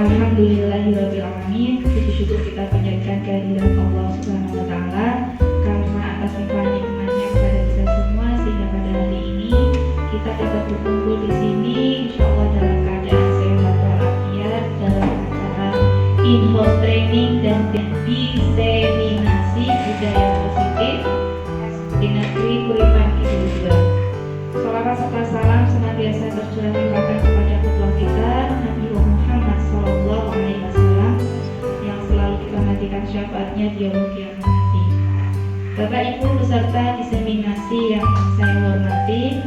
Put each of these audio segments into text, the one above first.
Alhamdulillahirrahmanirrahim. Puji syukur kita panjatkan kehadiran Allah Subhanahu wa Ta'ala karena atas nikmatnya kepada kita semua, sehingga pada hari ini kita dapat berkumpul di sini, insya Allah dalam keadaan sehat walafiat, dalam acara in-house training dan diseminasi budaya positif di negeri Kuripan Kidul 2. Salawat serta salam senantiasa tercurah limpahkan kepada ketua kita Nabi Muhammad SAW yang selalu kita nantikan syafaatnya di yaumul qiyamah nanti. Bapak Ibu beserta diseminasi yang saya hormati,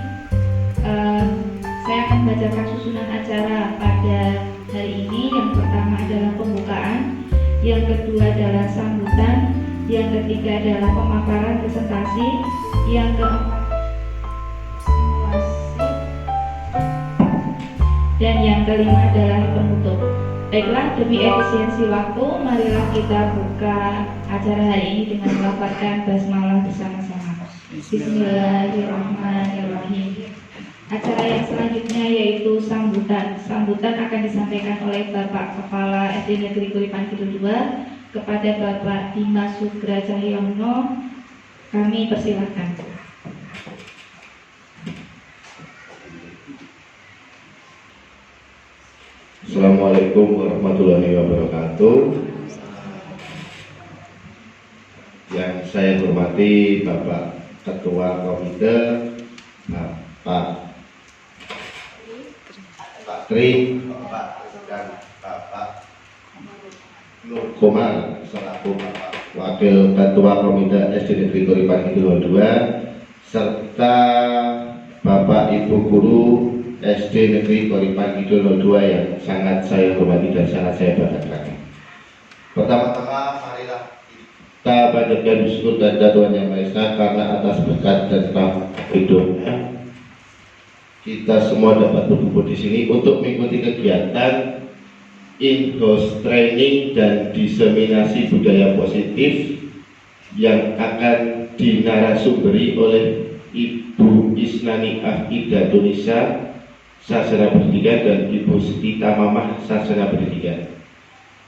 saya akan bacakan susunan acara pada hari ini. Yang pertama adalah pembukaan, yang kedua adalah sambutan, yang ketiga adalah pemaparan presentasi, yang keempat dan yang kelima adalah penutup. Baiklah, demi efisiensi waktu, marilah kita buka acara hari ini dengan melafalkan basmalah bersama-sama. Bismillahirrahmanirrahim. Acara yang selanjutnya yaitu sambutan. Sambutan akan disampaikan oleh Bapak Kepala SD Negeri Kuripan Kidul 2 kepada Bapak Dimas Sugra Cahyono. Kami persilakan. Assalamualaikum warahmatullahi wabarakatuh. Yang saya hormati Bapak Ketua Komite, Pak Tri, dan Bapak Nur Komar selaku Wakil Ketua Komite SD Negeri Kuripan Kidul 2, serta Bapak Ibu Guru SD Negeri Kuripan Kidul 2 yang sangat saya hormati dan sangat saya banggakan. Pertama-tama marilah kita panjatkan syukur dan Tuhan Yang Maha Esa karena atas berkat dan rahmat hidupnya kita semua dapat berkumpul di sini untuk mengikuti kegiatan in-house training dan diseminasi budaya positif yang akan dinarasumberi oleh Ibu Isnani Afidah Indonesia Sarjana Pendidikan dan Ibu Siti Tamamah Sarjana Pendidikan.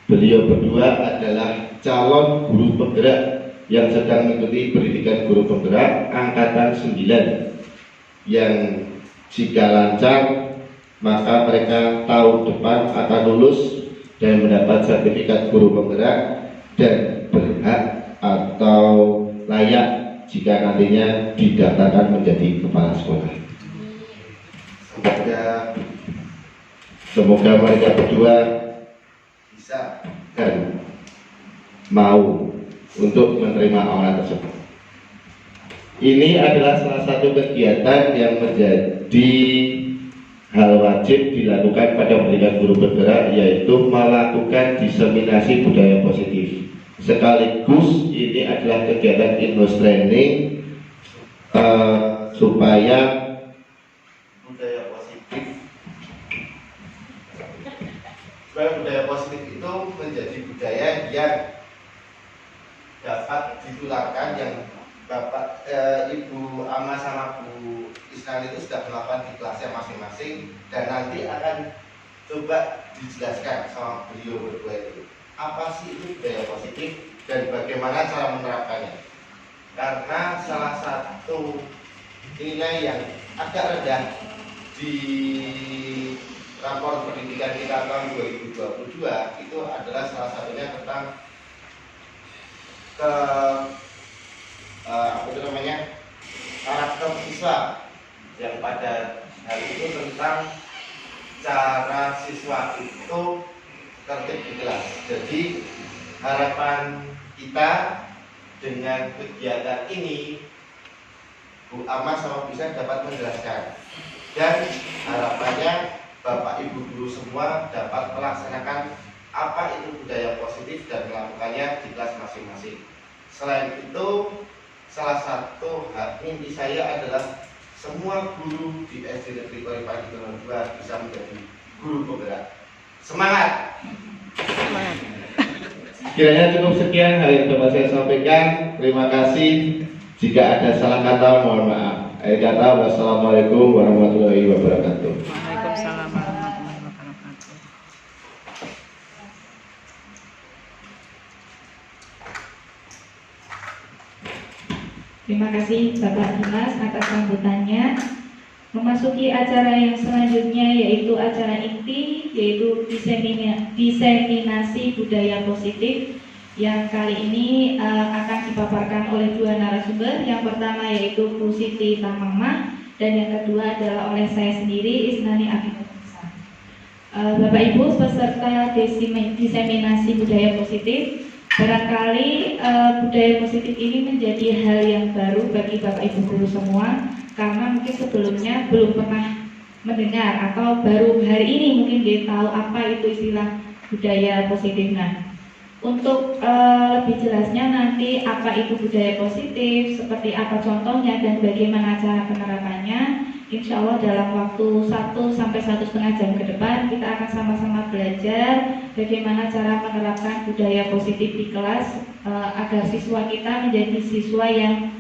Beliau berdua adalah calon guru penggerak yang sedang mengikuti pendidikan guru penggerak angkatan 9 yang jika lancar maka mereka tahun depan akan lulus dan mendapat sertifikat guru penggerak dan berhak atau layak jika nantinya didaftarkan menjadi kepala sekolah. Semoga mereka berdua bisa dan mau untuk menerima amanah tersebut. Ini adalah salah satu kegiatan yang menjadi hal wajib dilakukan pada pendidikan guru penggerak, yaitu melakukan diseminasi budaya positif. Sekaligus ini adalah kegiatan in-house training supaya budaya positif itu menjadi budaya yang dapat ditularkan, yang Bapak Ibu Ama sama Bu Isnan itu sudah melakukan di kelasnya masing-masing, dan nanti akan coba dijelaskan sama beliau berdua itu apa sih itu budaya positif dan bagaimana cara menerapkannya. Karena salah satu nilai yang agak rendah di rapor pendidikan kita tahun 2022 itu adalah salah satunya tentang karakter siswa, yang pada hal itu tentang cara siswa itu tertib di kelas. Jadi harapan kita dengan kegiatan ini, Bu Ama sama bisa dapat menjelaskan, dan harapannya Bapak Ibu guru semua dapat melaksanakan apa itu budaya positif dan melakukannya di kelas masing-masing. Selain itu, salah satu mimpi saya adalah semua guru di SD Negeri Kuripan Kidul 2 bisa menjadi guru penggerak. Semangat! Kiranya cukup sekian hal yang dapat saya sampaikan. Terima kasih. Jika ada salah kata, mohon maaf. Akhir kata, wassalamualaikum warahmatullahi wabarakatuh. Waalaikumsalam warahmatullahi wabarakatuh. Terima kasih Bapak Dimas atas sambutannya. Memasuki acara yang selanjutnya yaitu acara inti, yaitu diseminasi budaya positif yang kali ini akan dipaparkan oleh dua narasumber. Yang pertama yaitu Bu Siti Tamamah dan yang kedua adalah oleh saya sendiri, Isnani Abidullah. Bapak Ibu peserta diseminasi budaya positif, barangkali budaya positif ini menjadi hal yang baru bagi Bapak Ibu guru semua, karena mungkin sebelumnya belum pernah mendengar atau baru hari ini mungkin dia tahu apa itu istilah budaya positif. Nah, untuk lebih jelasnya nanti apa itu budaya positif, seperti apa contohnya dan bagaimana cara penerapannya, insya Allah dalam waktu 1-1,5 jam ke depan kita akan sama-sama belajar bagaimana cara menerapkan budaya positif di kelas agar siswa kita menjadi siswa yang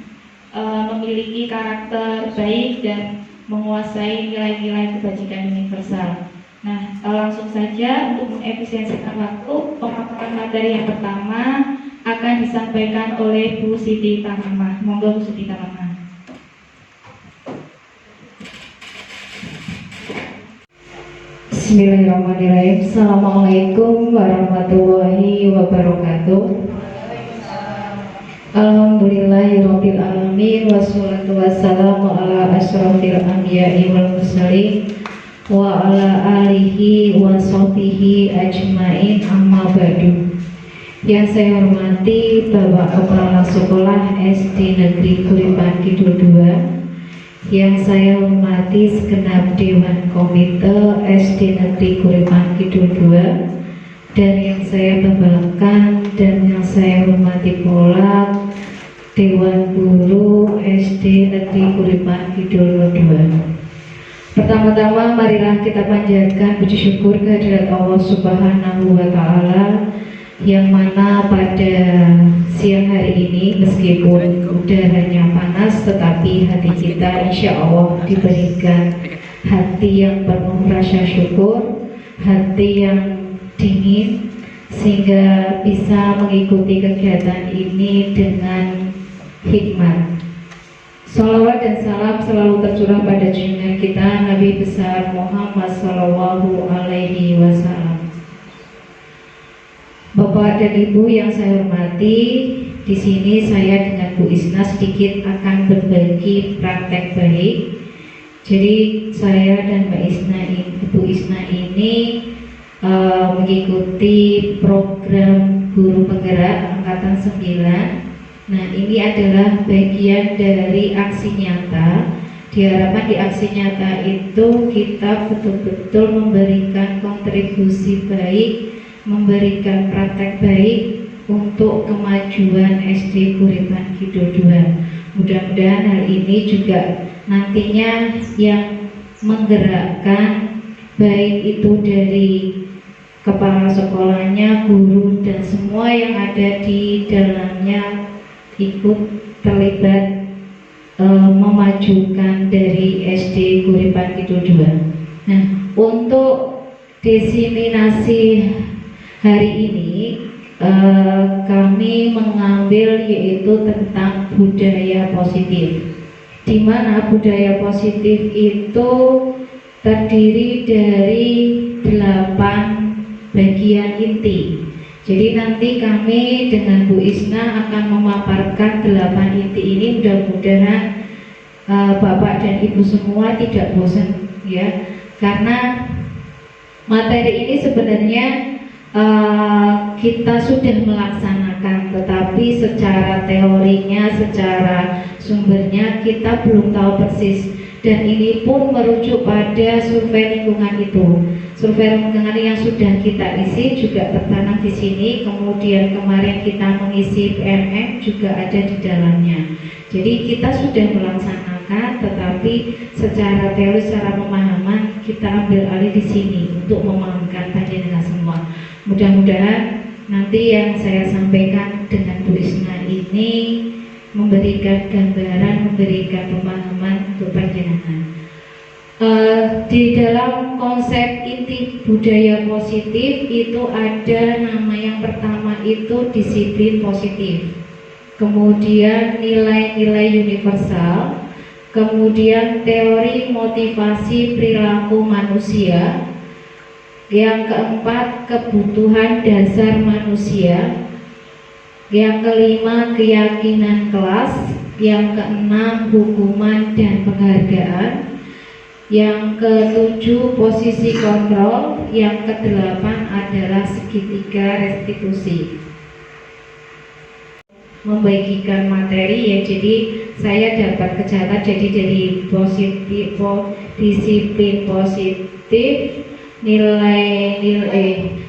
memiliki karakter baik dan menguasai nilai-nilai kebajikan universal. Nah, langsung saja untuk mengefisiensikan waktu, pemaparan materi yang pertama akan disampaikan oleh Bu Siti Tamamah. Monggo Bu Siti Tamamah. Bismillahirrahmanirrahim. Assalamualaikum warahmatullahi wabarakatuh. Alhamdulillahirabbil alamin wassalatu wassalamu ala asyrofil anbiya'i wal mursalin wa ala alihi wa sahbihi ajmain, amma ba'du. Yang saya hormati Bapak Kepala Sekolah SD Negeri Kuripan Kidul 2, yang saya hormati segenap Dewan Komite SD Negeri Kuripan Kidul 2, dan yang saya banggakan dan yang saya hormati pula Dewan Guru SD Negeri Kuripan Kidul 2. Pertama-tama marilah kita panjatkan puji syukur kehadirat Allah Subhanahu wa Ta'ala, yang mana pada siang hari ini meskipun udaranya panas tetapi hati kita insya Allah diberikan hati yang penuh rasa syukur, hati yang dingin, sehingga bisa mengikuti kegiatan ini dengan hikmat. Salawat dan salam selalu tercurah pada junjungan kita Nabi besar Muhammad Sallallahu Alaihi Wasallam. Bapak dan Ibu yang saya hormati, di sini saya dengan Bu Isna sedikit akan berbagi praktek baik. Jadi saya dan Bu Isna ini mengikuti program guru penggerak angkatan 9. Nah, ini adalah bagian dari aksi nyata. Diharapkan di aksi nyata itu kita betul-betul memberikan kontribusi baik, memberikan praktek baik untuk kemajuan SD Kuripan Kidul 2. Mudah-mudahan hal ini juga nantinya yang menggerakkan, baik itu dari kepala sekolahnya, guru, dan semua yang ada di dalamnya ikut terlibat memajukan dari SD Kuripan Kidul 2. Nah, untuk diseminasi hari ini kami mengambil yaitu tentang budaya positif, di mana budaya positif itu terdiri dari 8 bagian inti. Jadi nanti kami dengan Bu Isna akan memaparkan 8 inti ini. Mudah-mudahan Bapak dan Ibu semua tidak bosan ya, karena materi ini sebenarnya kita sudah melaksanakan, tetapi secara teorinya, secara sumbernya kita belum tahu persis. Dan ini pun merujuk pada survei lingkungan itu. Survei lingkungan yang sudah kita isi juga tertanam di sini. Kemudian kemarin kita mengisi PMM juga ada di dalamnya. Jadi kita sudah melaksanakan, tetapi secara teori, secara pemahaman kita ambil alih di sini untuk memahamkan panjenengan semua. Mudah-mudahan nanti yang saya sampaikan dengan Bu Isna ini memberikan gambaran, memberikan pemahaman untuk panjenengan. Di dalam konsep inti budaya positif itu ada nama yang pertama itu disiplin positif. kemudian nilai-nilai universal, kemudian teori motivasi perilaku manusia, yang keempat kebutuhan dasar manusia, yang kelima keyakinan kelas, yang keenam hukuman dan penghargaan, yang ketujuh posisi kontrol, yang kedelapan adalah segitiga restitusi. Membagikan materi ya, jadi saya dapat kecatat jadi dari positif, disiplin positif, nilai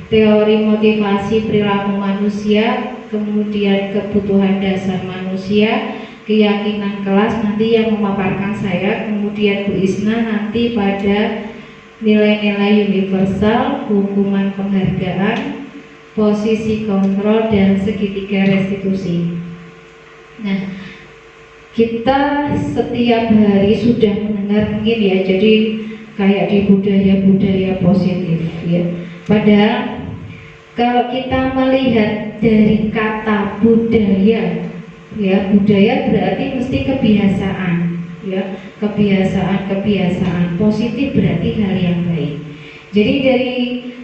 teori motivasi perilaku manusia, kemudian kebutuhan dasar manusia, keyakinan kelas nanti yang memaparkan saya, kemudian Bu Isna nanti pada nilai-nilai universal, hukuman penghargaan, posisi kontrol dan segitiga restitusi. Nah, kita setiap hari sudah mendengar mungkin ya, jadi kayak di budaya-budaya positif ya. Padahal kalau kita melihat dari kata budaya ya, budaya berarti mesti kebiasaan ya, kebiasaan positif berarti hal yang baik. Jadi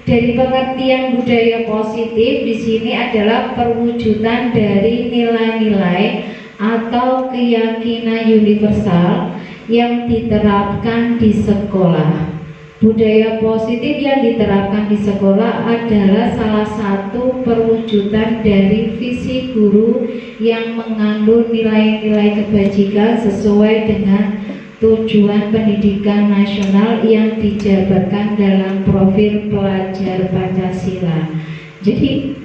dari pengertian budaya positif di sini adalah perwujudan dari nilai-nilai atau keyakinan universal yang diterapkan di sekolah. Budaya positif yang diterapkan di sekolah adalah salah satu perwujudan dari visi guru yang mengandung nilai-nilai kebajikan sesuai dengan tujuan pendidikan nasional yang dijabarkan dalam profil pelajar Pancasila. Jadi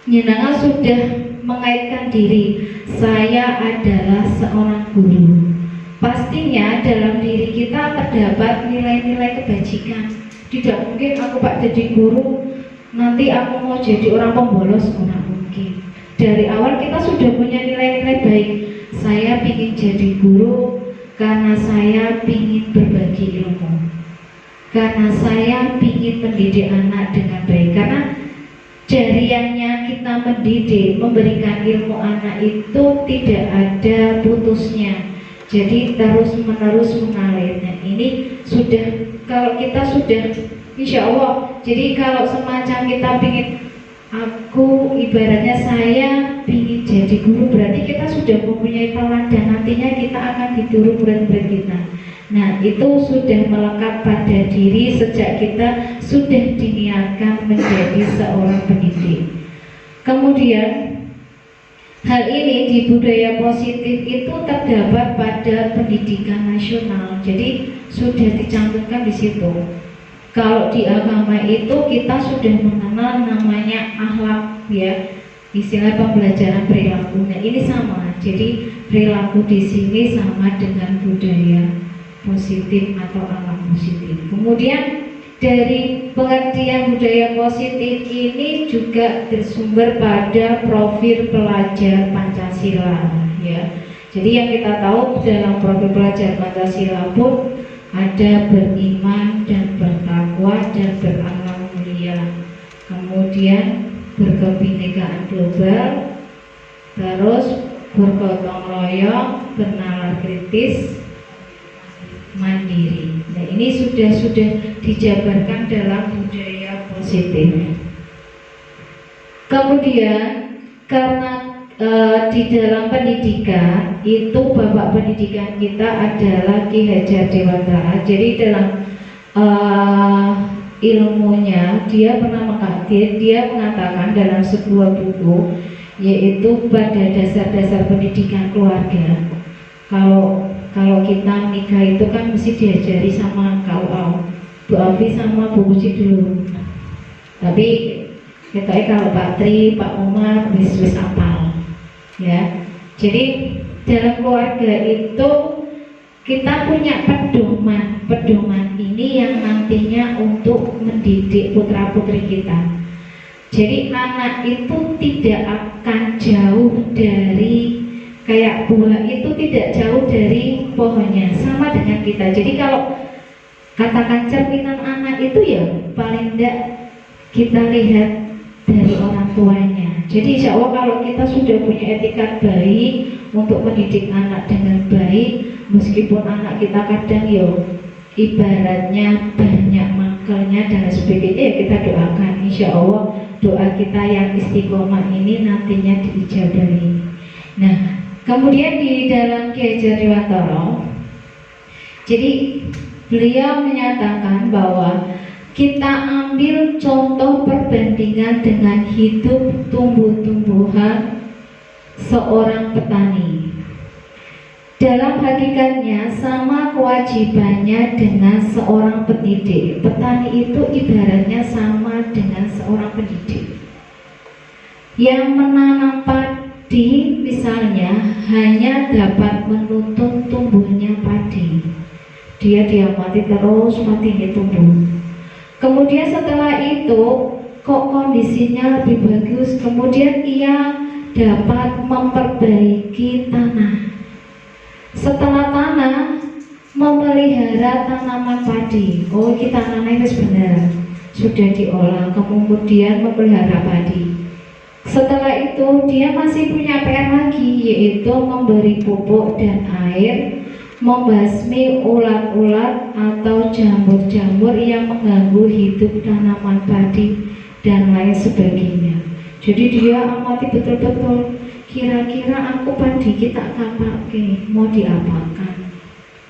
Nyenanga sudah mengaitkan diri, saya adalah seorang guru. Pastinya dalam diri kita terdapat nilai-nilai kebajikan. Tidak mungkin aku Pak jadi guru, nanti aku mau jadi orang pembolos, tidak mungkin. Dari awal kita sudah punya nilai-nilai baik. Saya ingin jadi guru karena saya ingin berbagi ilmu, karena saya ingin mendidik anak dengan baik. Karena jariannya kita mendidik, memberikan ilmu anak itu tidak ada putusnya. Jadi terus menerus mengalir. Nah, ini sudah, kalau kita sudah insya Allah, jadi kalau semacam kita ingin, aku ibaratnya saya ingin jadi guru, berarti kita sudah mempunyai teladan, nantinya kita akan ditiru murid-murid kita. Nah, itu sudah melekat pada diri sejak kita sudah diniatkan menjadi seorang pendidik. Kemudian hal ini di budaya positif itu terdapat pada pendidikan nasional. Jadi sudah dicantumkan di situ. Kalau di agama itu kita sudah mengenal namanya akhlak ya, istilah pembelajaran perilaku. Nah, ini sama. Jadi perilaku di sini sama dengan budaya positif atau akhlak positif. Kemudian dari pengertian budaya positif ini juga bersumber pada profil pelajar Pancasila ya. Jadi yang kita tahu dalam profil pelajar Pancasila pun ada beriman dan bertakwa dan berakhlak mulia, kemudian berkebinekaan global, terus bergotong royong, bernalar kritis, mandiri. Nah, ini sudah dijabarkan dalam budaya positif. Kemudian karena di dalam pendidikan itu bapak pendidikan kita adalah Ki Hajar Dewantara. Jadi dalam ilmunya dia mengatakan dalam sebuah buku, yaitu pada dasar-dasar pendidikan keluarga. Kalau kita nikah itu kan mesti diajari sama kau Bu Afi sama Bu Puji dulu. Tapi kalau Pak Tri, Pak Umar wis apal. Ya. Jadi dalam keluarga itu kita punya pedoman ini yang nantinya untuk mendidik putra-putri kita. Jadi anak itu tidak akan jauh dari, kayak buah itu tidak jauh dari pohonnya, sama dengan kita. Jadi kalau katakan cerminan anak itu ya paling tidak kita lihat dari orang tuanya. Jadi insya Allah kalau kita sudah punya etikat baik untuk mendidik anak dengan baik, meskipun anak kita kadang ibaratnya banyak makelnya dan sebagainya, ya kita doakan insya Allah doa kita yang istiqomah ini nantinya diijabahi. Nah, kemudian di dalam Kiai Hajar Dewantara, jadi beliau menyatakan bahwa kita ambil contoh perbandingan dengan hidup tumbuh-tumbuhan seorang petani. Dalam hakikatnya sama kewajibannya dengan seorang pendidik. Petani itu ibaratnya sama dengan seorang pendidik yang menanam padi misalnya hanya dapat menuntun tumbuhnya padi. Dia diamati terus padinya tumbuh. Kemudian setelah itu kok kondisinya lebih bagus, kemudian ia dapat memperbaiki tanah. Setelah tanah, memelihara tanaman padi. Oh, kita tanamnya benar, sudah diolah, kemudian memelihara padi. Setelah itu dia masih punya PR lagi, yaitu memberi pupuk dan air, membasmi ulat-ulat atau jamur-jamur yang mengganggu hidup tanaman padi dan lain sebagainya. Jadi dia amati betul-betul, kira-kira aku padi kita pakai mau diapakan,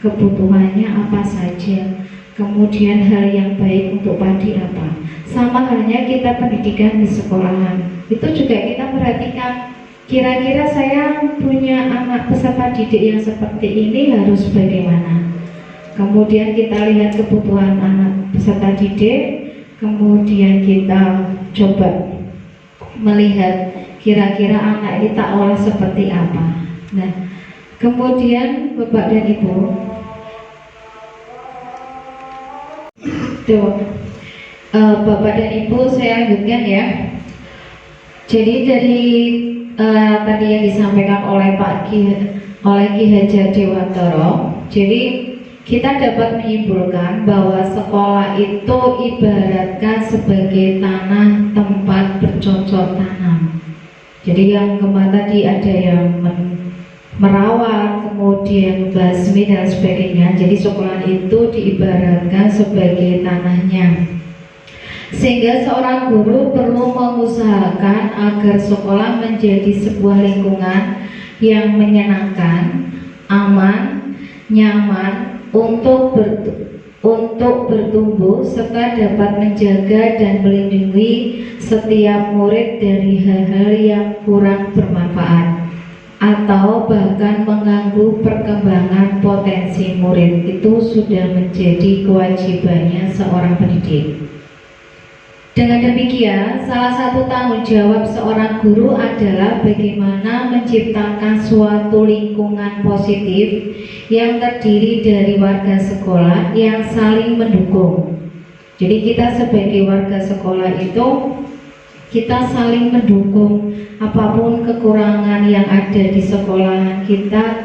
kebutuhannya apa saja, kemudian hal yang baik untuk padi apa. Sama halnya kita pendidikan di sekolahan, itu juga kita perhatikan, kira-kira saya punya anak peserta didik yang seperti ini harus bagaimana. Kemudian kita lihat kebutuhan anak peserta didik, kemudian kita coba melihat kira-kira anak ini tak olah seperti apa. Nah, kemudian Bapak dan Ibu, Bapak dan Ibu saya lanjutkan ya. Jadi dari tadi yang disampaikan oleh Ki Hajar Dewantara, jadi kita dapat menyimpulkan bahwa sekolah itu ibaratkan sebagai tanah tempat bercocok tanam. Jadi yang kemarin tadi ada yang merawat, kemudian basmi dan sebagainya. Jadi sekolah itu diibaratkan sebagai tanahnya. Sehingga seorang guru perlu mengusahakan agar sekolah menjadi sebuah lingkungan yang menyenangkan, aman, nyaman untuk bertumbuh serta dapat menjaga dan melindungi setiap murid dari hal-hal yang kurang bermanfaat atau bahkan mengganggu perkembangan potensi murid. Itu sudah menjadi kewajibannya seorang pendidik. Dengan demikian, salah satu tanggung jawab seorang guru adalah bagaimana menciptakan suatu lingkungan positif yang terdiri dari warga sekolah yang saling mendukung. Jadi kita sebagai warga sekolah itu kita saling mendukung, apapun kekurangan yang ada di sekolahan kita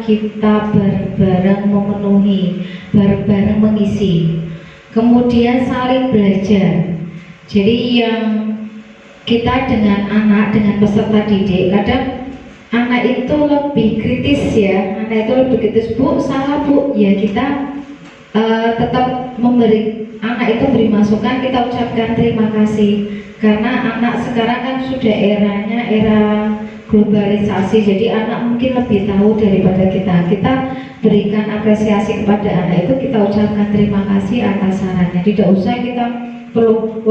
bareng-bareng memenuhi, bareng-bareng mengisi. Kemudian saling belajar. Jadi yang kita dengan anak, dengan peserta didik, kadang anak itu lebih kritis ya, anak itu lebih kritis, Bu salah Bu, ya kita tetap memberi, anak itu beri masukan, kita ucapkan terima kasih. Karena anak sekarang kan sudah eranya era globalisasi, jadi anak mungkin lebih tahu daripada kita. Kita berikan apresiasi kepada anak itu, kita ucapkan terima kasih atas sarannya. Tidak usah kita perlu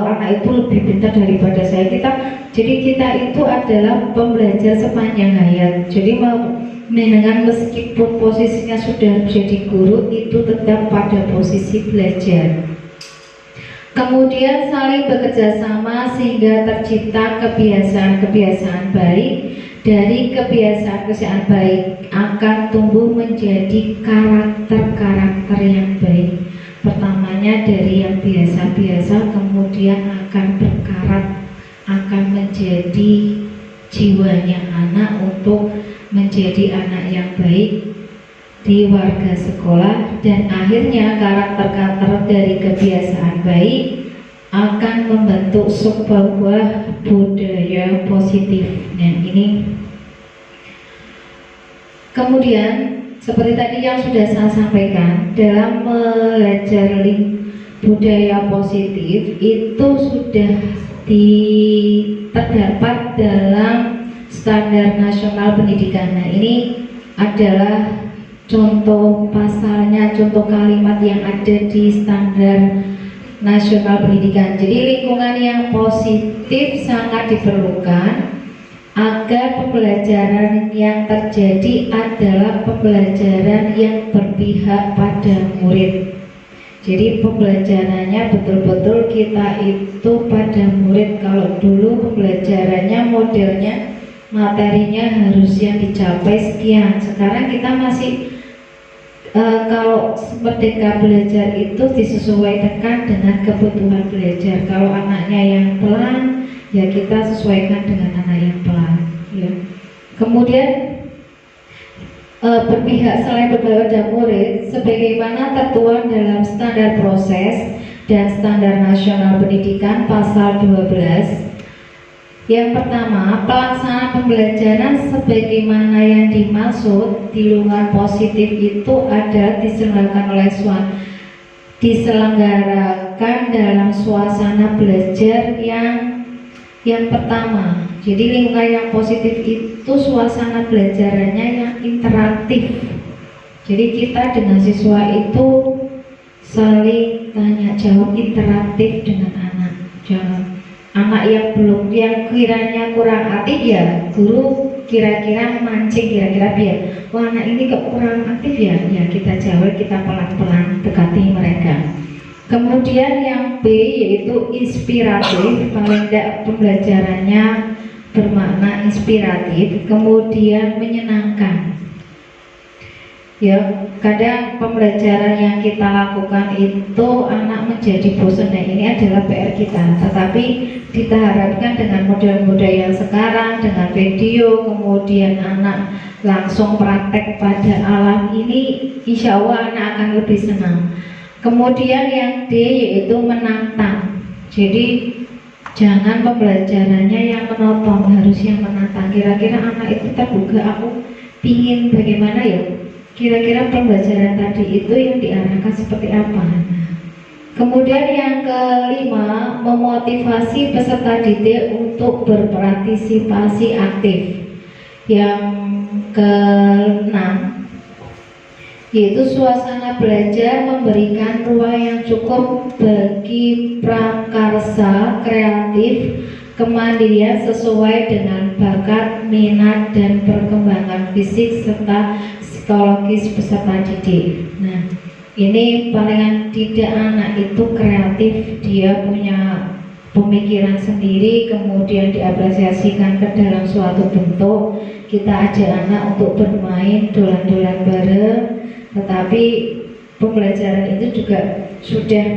anak itu lebih pintar daripada saya. Jadi kita itu adalah pembelajar sepanjang hayat. Jadi dengan meskipun posisinya sudah jadi guru, itu tetap pada posisi belajar. Kemudian saling bekerja sama sehingga tercipta kebiasaan-kebiasaan baik. Dari kebiasaan-kebiasaan baik akan tumbuh menjadi karakter-karakter yang baik. Pertamanya dari yang biasa-biasa, kemudian akan berkarat, akan menjadi jiwanya anak untuk menjadi anak yang baik di warga sekolah, dan akhirnya karakter-karakter dari kebiasaan baik akan membentuk sebuah budaya positif. Nah, ini kemudian seperti tadi yang sudah saya sampaikan, dalam belajar budaya positif itu sudah terdapat dalam standar nasional pendidikan. Nah, ini adalah contoh pasalnya, contoh kalimat yang ada di standar nasional pendidikan. Jadi lingkungan yang positif sangat diperlukan agar pembelajaran yang terjadi adalah pembelajaran yang berpihak pada murid. Jadi pembelajarannya betul-betul kita itu pada murid. Kalau dulu pembelajarannya modelnya materinya harus yang dicapai sekian, sekarang kita masih kalau Merdeka Belajar itu disesuaikan dengan kebutuhan belajar. Kalau anaknya yang pelan, ya kita sesuaikan dengan anak yang pelan. Ya. Kemudian berpihak selain kepada murid, sebagaimana tertuang dalam standar proses dan standar nasional pendidikan pasal 12. Yang pertama, pelaksanaan pembelajaran sebagaimana yang dimaksud di lingkungan positif itu adalah diselenggarakan dalam suasana belajar yang pertama. Jadi lingkungan yang positif itu suasana belajarannya yang interaktif. Jadi kita dengan siswa itu saling tanya jawab, interaktif dengan anak. Jangan anak yang kiranya kurang aktif, ya guru kira-kira mancing, kira-kira biar wah anak ini kok kurang aktif ya kita jawab, kita pelan-pelan dekati mereka. Kemudian yang B yaitu inspiratif, paling tidak pembelajarannya bermakna inspiratif, kemudian menyenangkan. Ya, kadang pembelajaran yang kita lakukan itu anak menjadi bosan. Nah, ini adalah PR kita. Tetapi kita harapkan dengan model-model yang sekarang, dengan video, kemudian anak langsung praktek pada alam ini, insya Allah anak akan lebih senang. Kemudian yang D yaitu menantang. Jadi jangan pembelajarannya yang menonton, harus yang menantang. Kira-kira anak itu terbuka, aku pingin bagaimana ya? Kira-kira pembelajaran tadi itu yang diarahkan seperti apa? Kemudian yang kelima, memotivasi peserta didik untuk berpartisipasi aktif. Yang keenam, yaitu suasana belajar memberikan ruang yang cukup bagi prakarsa kreatif, kemandirian sesuai dengan bakat, minat, dan perkembangan fisik serta psikologis peserta didik. Nah, ini palingan tidak anak itu kreatif, dia punya pemikiran sendiri, kemudian diapresiasikan ke dalam suatu bentuk. Kita ajak anak untuk bermain dolan-dolan bareng, tetapi pembelajaran itu juga sudah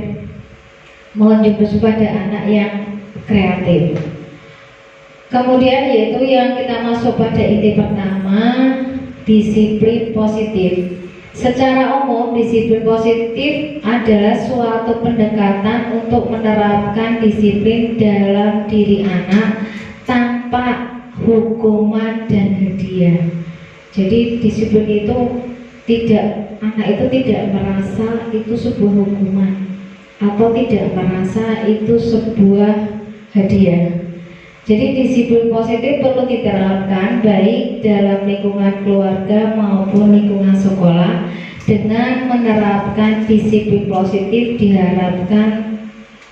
menunjukkan pada anak yang kreatif. Kemudian yaitu yang kita masuk pada inti pertama, disiplin positif. Secara umum, disiplin positif adalah suatu pendekatan untuk menerapkan disiplin dalam diri anak tanpa hukuman dan hadiah. Jadi disiplin itu anak itu tidak merasa itu sebuah hukuman atau tidak merasa itu sebuah hadiah. Jadi disiplin positif perlu diterapkan baik dalam lingkungan keluarga maupun lingkungan sekolah. Dengan menerapkan disiplin positif diharapkan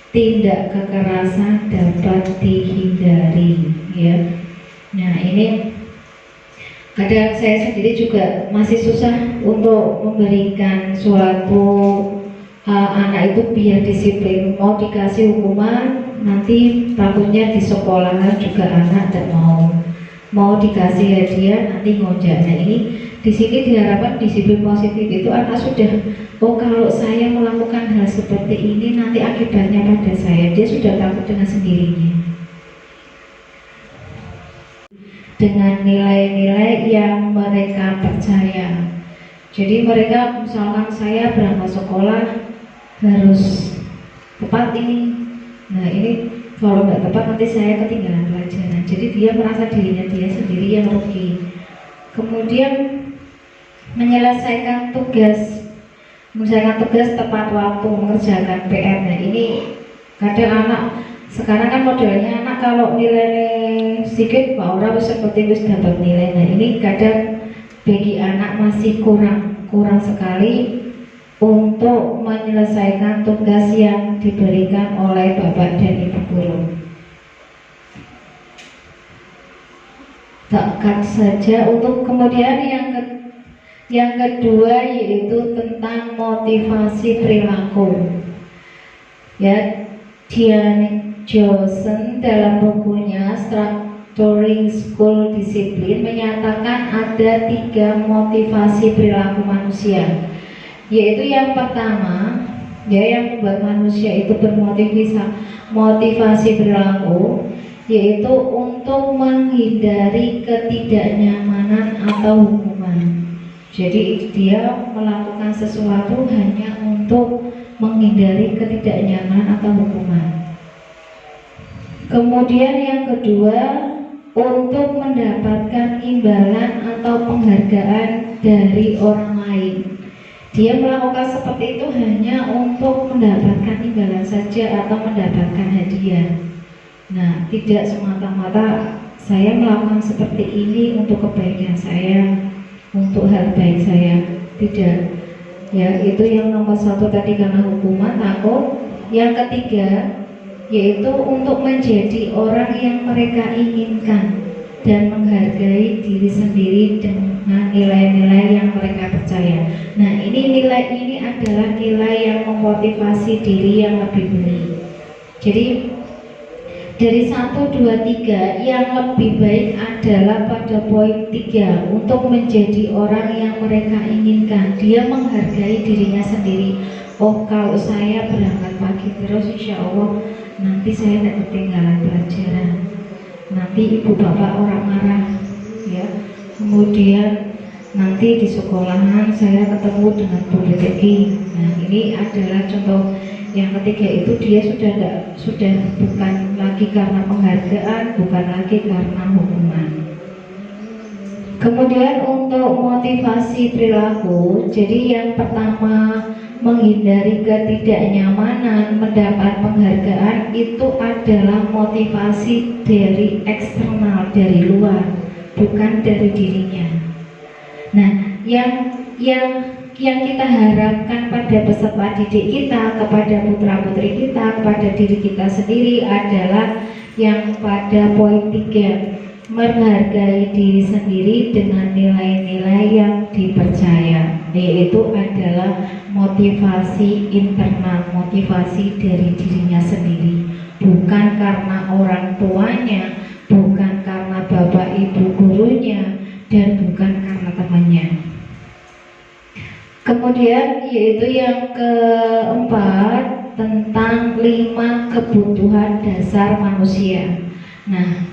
tindak kekerasan dapat dihindari, ya. Nah, ini kadang saya sendiri juga masih susah untuk memberikan suatu anak itu biar disiplin. Mau dikasih hukuman, nanti takutnya di sekolah juga anak tidak mau dikasih hadiah, nanti ngojek. Nah, ini di sini diharapkan disiplin positif itu anak sudah, oh kalau saya melakukan hal seperti ini nanti akibatnya pada saya, dia sudah takut dengan sendirinya. Dengan nilai-nilai yang mereka percaya. Jadi mereka, misalkan saya berangkat sekolah harus tepat ini. Nah, ini kalau nggak tepat nanti saya ketinggalan pelajaran. Jadi dia merasa dirinya dia sendiri yang rugi. Kemudian menyelesaikan tugas tepat waktu, mengerjakan PR. Nah ini kadang anak sekarang kan modelnya anak kalau nilai sedikit Pak Ora seperti wis dapat nilai. Nah ini kadang bagi anak masih kurang sekali untuk menyelesaikan tugas yang diberikan oleh Bapak dan Ibu guru. Tak saja untuk kemudian yang kedua yaitu tentang motivasi perilaku. Ya, Diane Johnson dalam bukunya Structuring School Discipline menyatakan ada 3 motivasi perilaku manusia. Yaitu yang pertama, yang membuat manusia itu motivasi perilaku, yaitu untuk menghindari ketidaknyamanan atau hukuman. Jadi dia melakukan sesuatu hanya untuk menghindari ketidaknyamanan atau hukuman. Kemudian yang kedua, untuk mendapatkan imbalan atau penghargaan dari orang lain. Dia melakukan seperti itu hanya untuk mendapatkan imbalan saja atau mendapatkan hadiah. Nah, tidak semata-mata saya melakukan seperti ini untuk kebaikan saya, untuk hal baik saya. Tidak. Ya, itu yang nomor 1 tadi karena hukuman, takut. Yang ketiga, yaitu untuk menjadi orang yang mereka inginkan dan menghargai diri sendiri dengan nilai-nilai yang mereka percaya. Nah, nilai ini adalah nilai yang memotivasi diri yang lebih baik. Jadi dari 1, 2, 3 yang lebih baik adalah pada poin 3 untuk menjadi orang yang mereka inginkan. Dia menghargai dirinya sendiri. Oh, kalau saya berangkat pagi terus insya Allah nanti saya tidak ketinggalan pelajaran. Nanti ibu bapak orang marah, ya. Kemudian nanti di sekolahan saya ketemu dengan Bu BTI. Nah, ini adalah contoh. Yang ketiga itu dia sudah bukan lagi karena penghargaan, bukan lagi karena hukuman. Kemudian untuk motivasi perilaku, jadi yang pertama menghindari ketidaknyamanan, mendapat penghargaan itu adalah motivasi dari eksternal, dari luar, bukan dari dirinya. Nah, yang kita harapkan pada peserta didik kita, kepada putra-putri kita, kepada diri kita sendiri adalah yang pada poin 3, menghargai diri sendiri dengan nilai-nilai yang dipercaya, yaitu adalah motivasi internal, motivasi dari dirinya sendiri, bukan karena orang tuanya, bukan karena bapak ibu gurunya, dan bukan karena temannya. Kemudian yaitu yang keempat tentang 5 kebutuhan dasar manusia. Nah,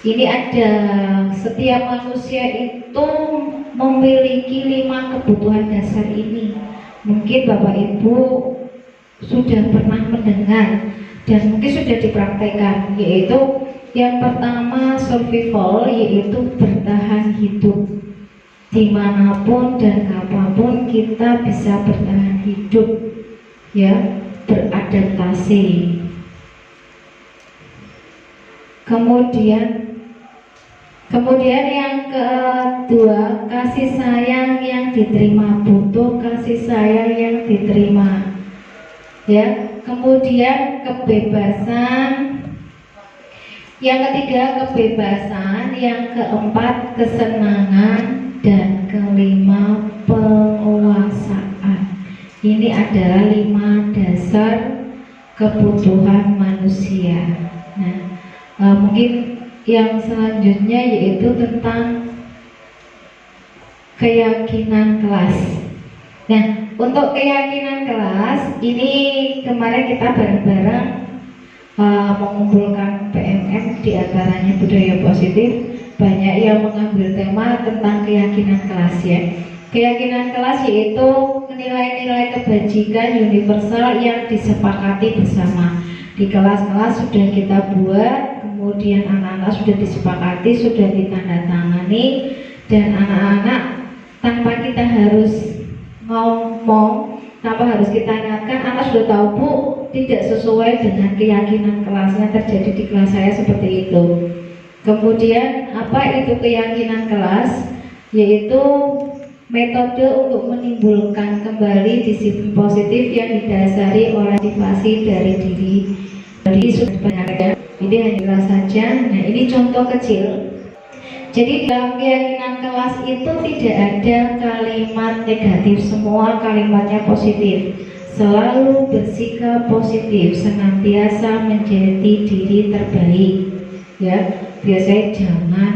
ini ada setiap manusia itu memiliki 5 kebutuhan dasar ini. Mungkin Bapak Ibu sudah pernah mendengar dan mungkin sudah dipraktekkan, yaitu yang pertama survival, yaitu bertahan hidup. Dimanapun dan kapanpun kita bisa bertahan hidup, ya, beradaptasi. Kemudian yang kedua, kasih sayang yang diterima, butuh kasih sayang yang diterima, ya. Kemudian kebebasan. Yang ketiga kebebasan, yang keempat kesenangan, dan kelima penguasaan. Ini adalah 5 dasar kebutuhan manusia. Nah, mungkin yang selanjutnya yaitu tentang keyakinan kelas. Nah, untuk keyakinan kelas ini kemarin kita bareng-bareng mengumpulkan PMM, diantaranya budaya positif. Banyak yang mengambil tema tentang keyakinan kelas, ya. Keyakinan kelas yaitu nilai-nilai kebajikan universal yang disepakati bersama. Di kelas-kelas sudah kita buat, kemudian anak-anak sudah disepakati, sudah ditandatangani, dan anak-anak tanpa kita harus ngomong, tanpa harus kita ingatkan, anak sudah tahu, Bu, tidak sesuai dengan keyakinan kelasnya terjadi di kelas saya seperti itu. Kemudian apa itu keyakinan kelas? Yaitu metode untuk menimbulkan kembali disiplin positif yang didasari oleh motivasi dari diri. Jadi sebenarnya ini hanya saja. Nah, ini contoh kecil. Jadi dalam keyakinan kelas itu tidak ada kalimat negatif, semua kalimatnya positif. Selalu bersikap positif, senantiasa menjadi diri terbaik. Ya, biasanya jangan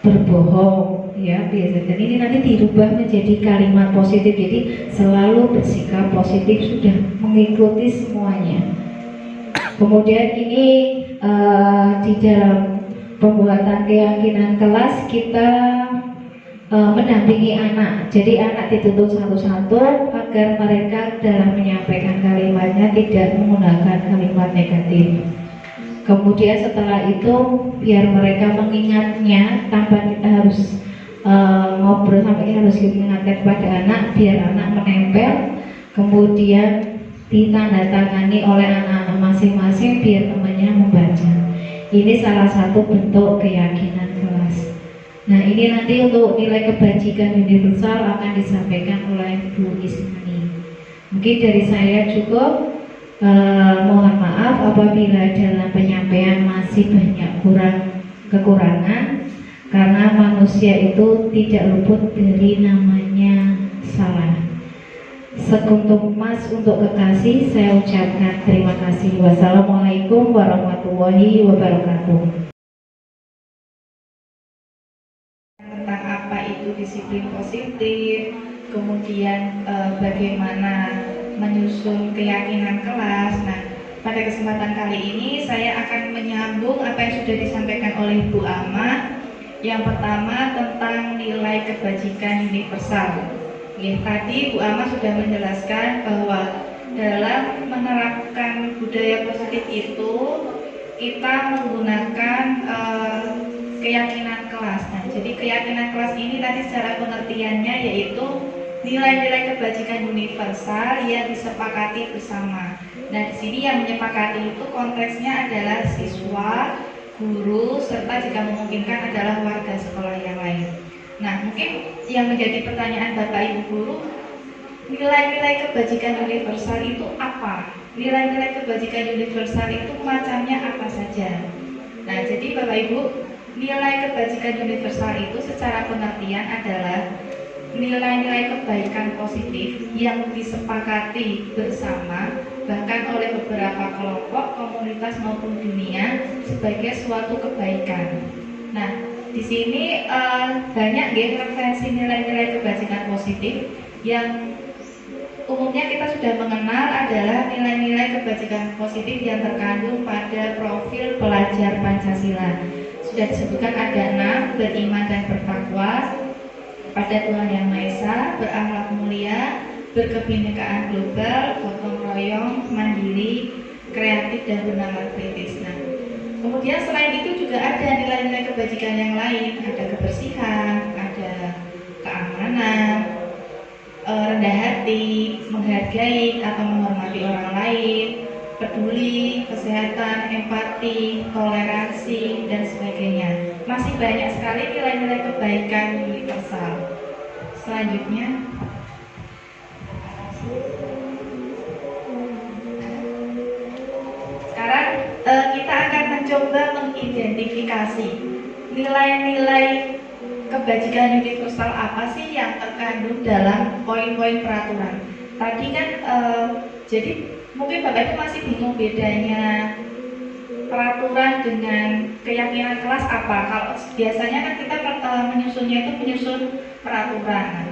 berbohong, ya biasa. Dan ini nanti dirubah menjadi kalimat positif. Jadi selalu bersikap positif, sudah mengikuti semuanya. Kemudian ini di dalam pembuatan keyakinan kelas kita mendampingi anak. Jadi anak dituntut satu-satu agar mereka dalam menyampaikan kalimatnya tidak menggunakan kalimat negatif. Kemudian setelah itu biar mereka mengingatnya tanpa kita harus ngobrol, sampai harus mengingatkan kepada anak, biar anak menempel, kemudian ditandatangani oleh anak-anak masing-masing biar temannya membaca. Ini salah satu bentuk keyakinan kelas. Nah, ini nanti untuk nilai kebajikan universal akan disampaikan oleh Bu Ismani. Mungkin dari saya cukup. Mohon maaf apabila dalam penyampaian masih banyak kekurangan, karena manusia itu tidak luput dari namanya salah. Sekuntum emas untuk kekasih, saya ucapkan terima kasih. Wassalamualaikum warahmatullahi wabarakatuh. Tentang apa itu disiplin positif, kemudian bagaimana menyusun keyakinan kelas. Nah, pada kesempatan kali ini saya akan menyambung apa yang sudah disampaikan oleh Bu Ama. Yang pertama tentang nilai kebajikan universal. Tadi Bu Ama sudah menjelaskan bahwa dalam menerapkan budaya positif itu kita menggunakan keyakinan kelas. Nah, jadi keyakinan kelas ini tadi secara pengertiannya yaitu nilai-nilai kebajikan universal yang disepakati bersama. Nah, di sini yang menyepakati itu konteksnya adalah siswa, guru, serta jika memungkinkan adalah warga sekolah yang lain. Nah, mungkin yang menjadi pertanyaan Bapak Ibu guru, nilai-nilai kebajikan universal itu apa? Nilai-nilai kebajikan universal itu macamnya apa saja? Nah, jadi Bapak Ibu, nilai kebajikan universal itu secara pengertian adalah nilai-nilai kebaikan positif yang disepakati bersama bahkan oleh beberapa kelompok, komunitas maupun dunia sebagai suatu kebaikan. Nah, di sini banyak referensi nilai-nilai kebajikan positif yang umumnya kita sudah mengenal adalah nilai-nilai kebajikan positif yang terkandung pada profil pelajar Pancasila. Sudah disebutkan ada 6, beriman dan bertakwa pada Tuhan Yang Maha Esa, berakhlak mulia, berkebinekaan global, gotong royong, mandiri, kreatif dan bernalar kritis. Nah, kemudian selain itu juga ada nilai-nilai kebajikan yang lain, ada kebersihan, ada keamanan, rendah hati, menghargai atau menghormati orang lain, peduli, kesehatan, empati, toleransi, dan sebagainya. Masih banyak sekali nilai-nilai kebaikan universal. Selanjutnya, sekarang kita akan mencoba mengidentifikasi nilai-nilai kebajikan universal apa sih yang terkandung dalam poin-poin peraturan. Tadi kan jadi mungkin Bapak Ibu masih bingung bedanya peraturan dengan keyakinan kelas apa. Kalau biasanya kan kita menyusunnya itu menyusun peraturan.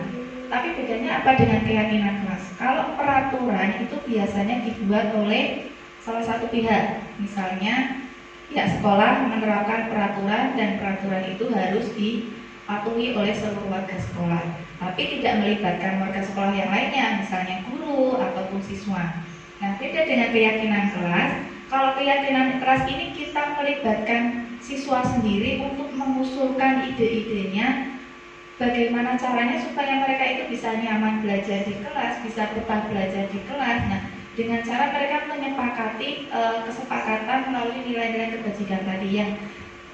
Tapi bedanya apa dengan keyakinan kelas? Kalau peraturan itu biasanya dibuat oleh salah satu pihak. Misalnya pihak sekolah menerapkan peraturan dan peraturan itu harus dipatuhi oleh seluruh warga sekolah. Tapi tidak melibatkan warga sekolah yang lainnya, misalnya guru ataupun siswa. Nah, beda dengan keyakinan kelas. Kalau keyakinan kelas ini kita melibatkan siswa sendiri untuk mengusulkan ide-idenya, bagaimana caranya supaya mereka itu bisa nyaman belajar di kelas, bisa betah belajar di kelas. Nah, dengan cara mereka menyepakati kesepakatan melalui nilai-nilai kebajikan tadi yang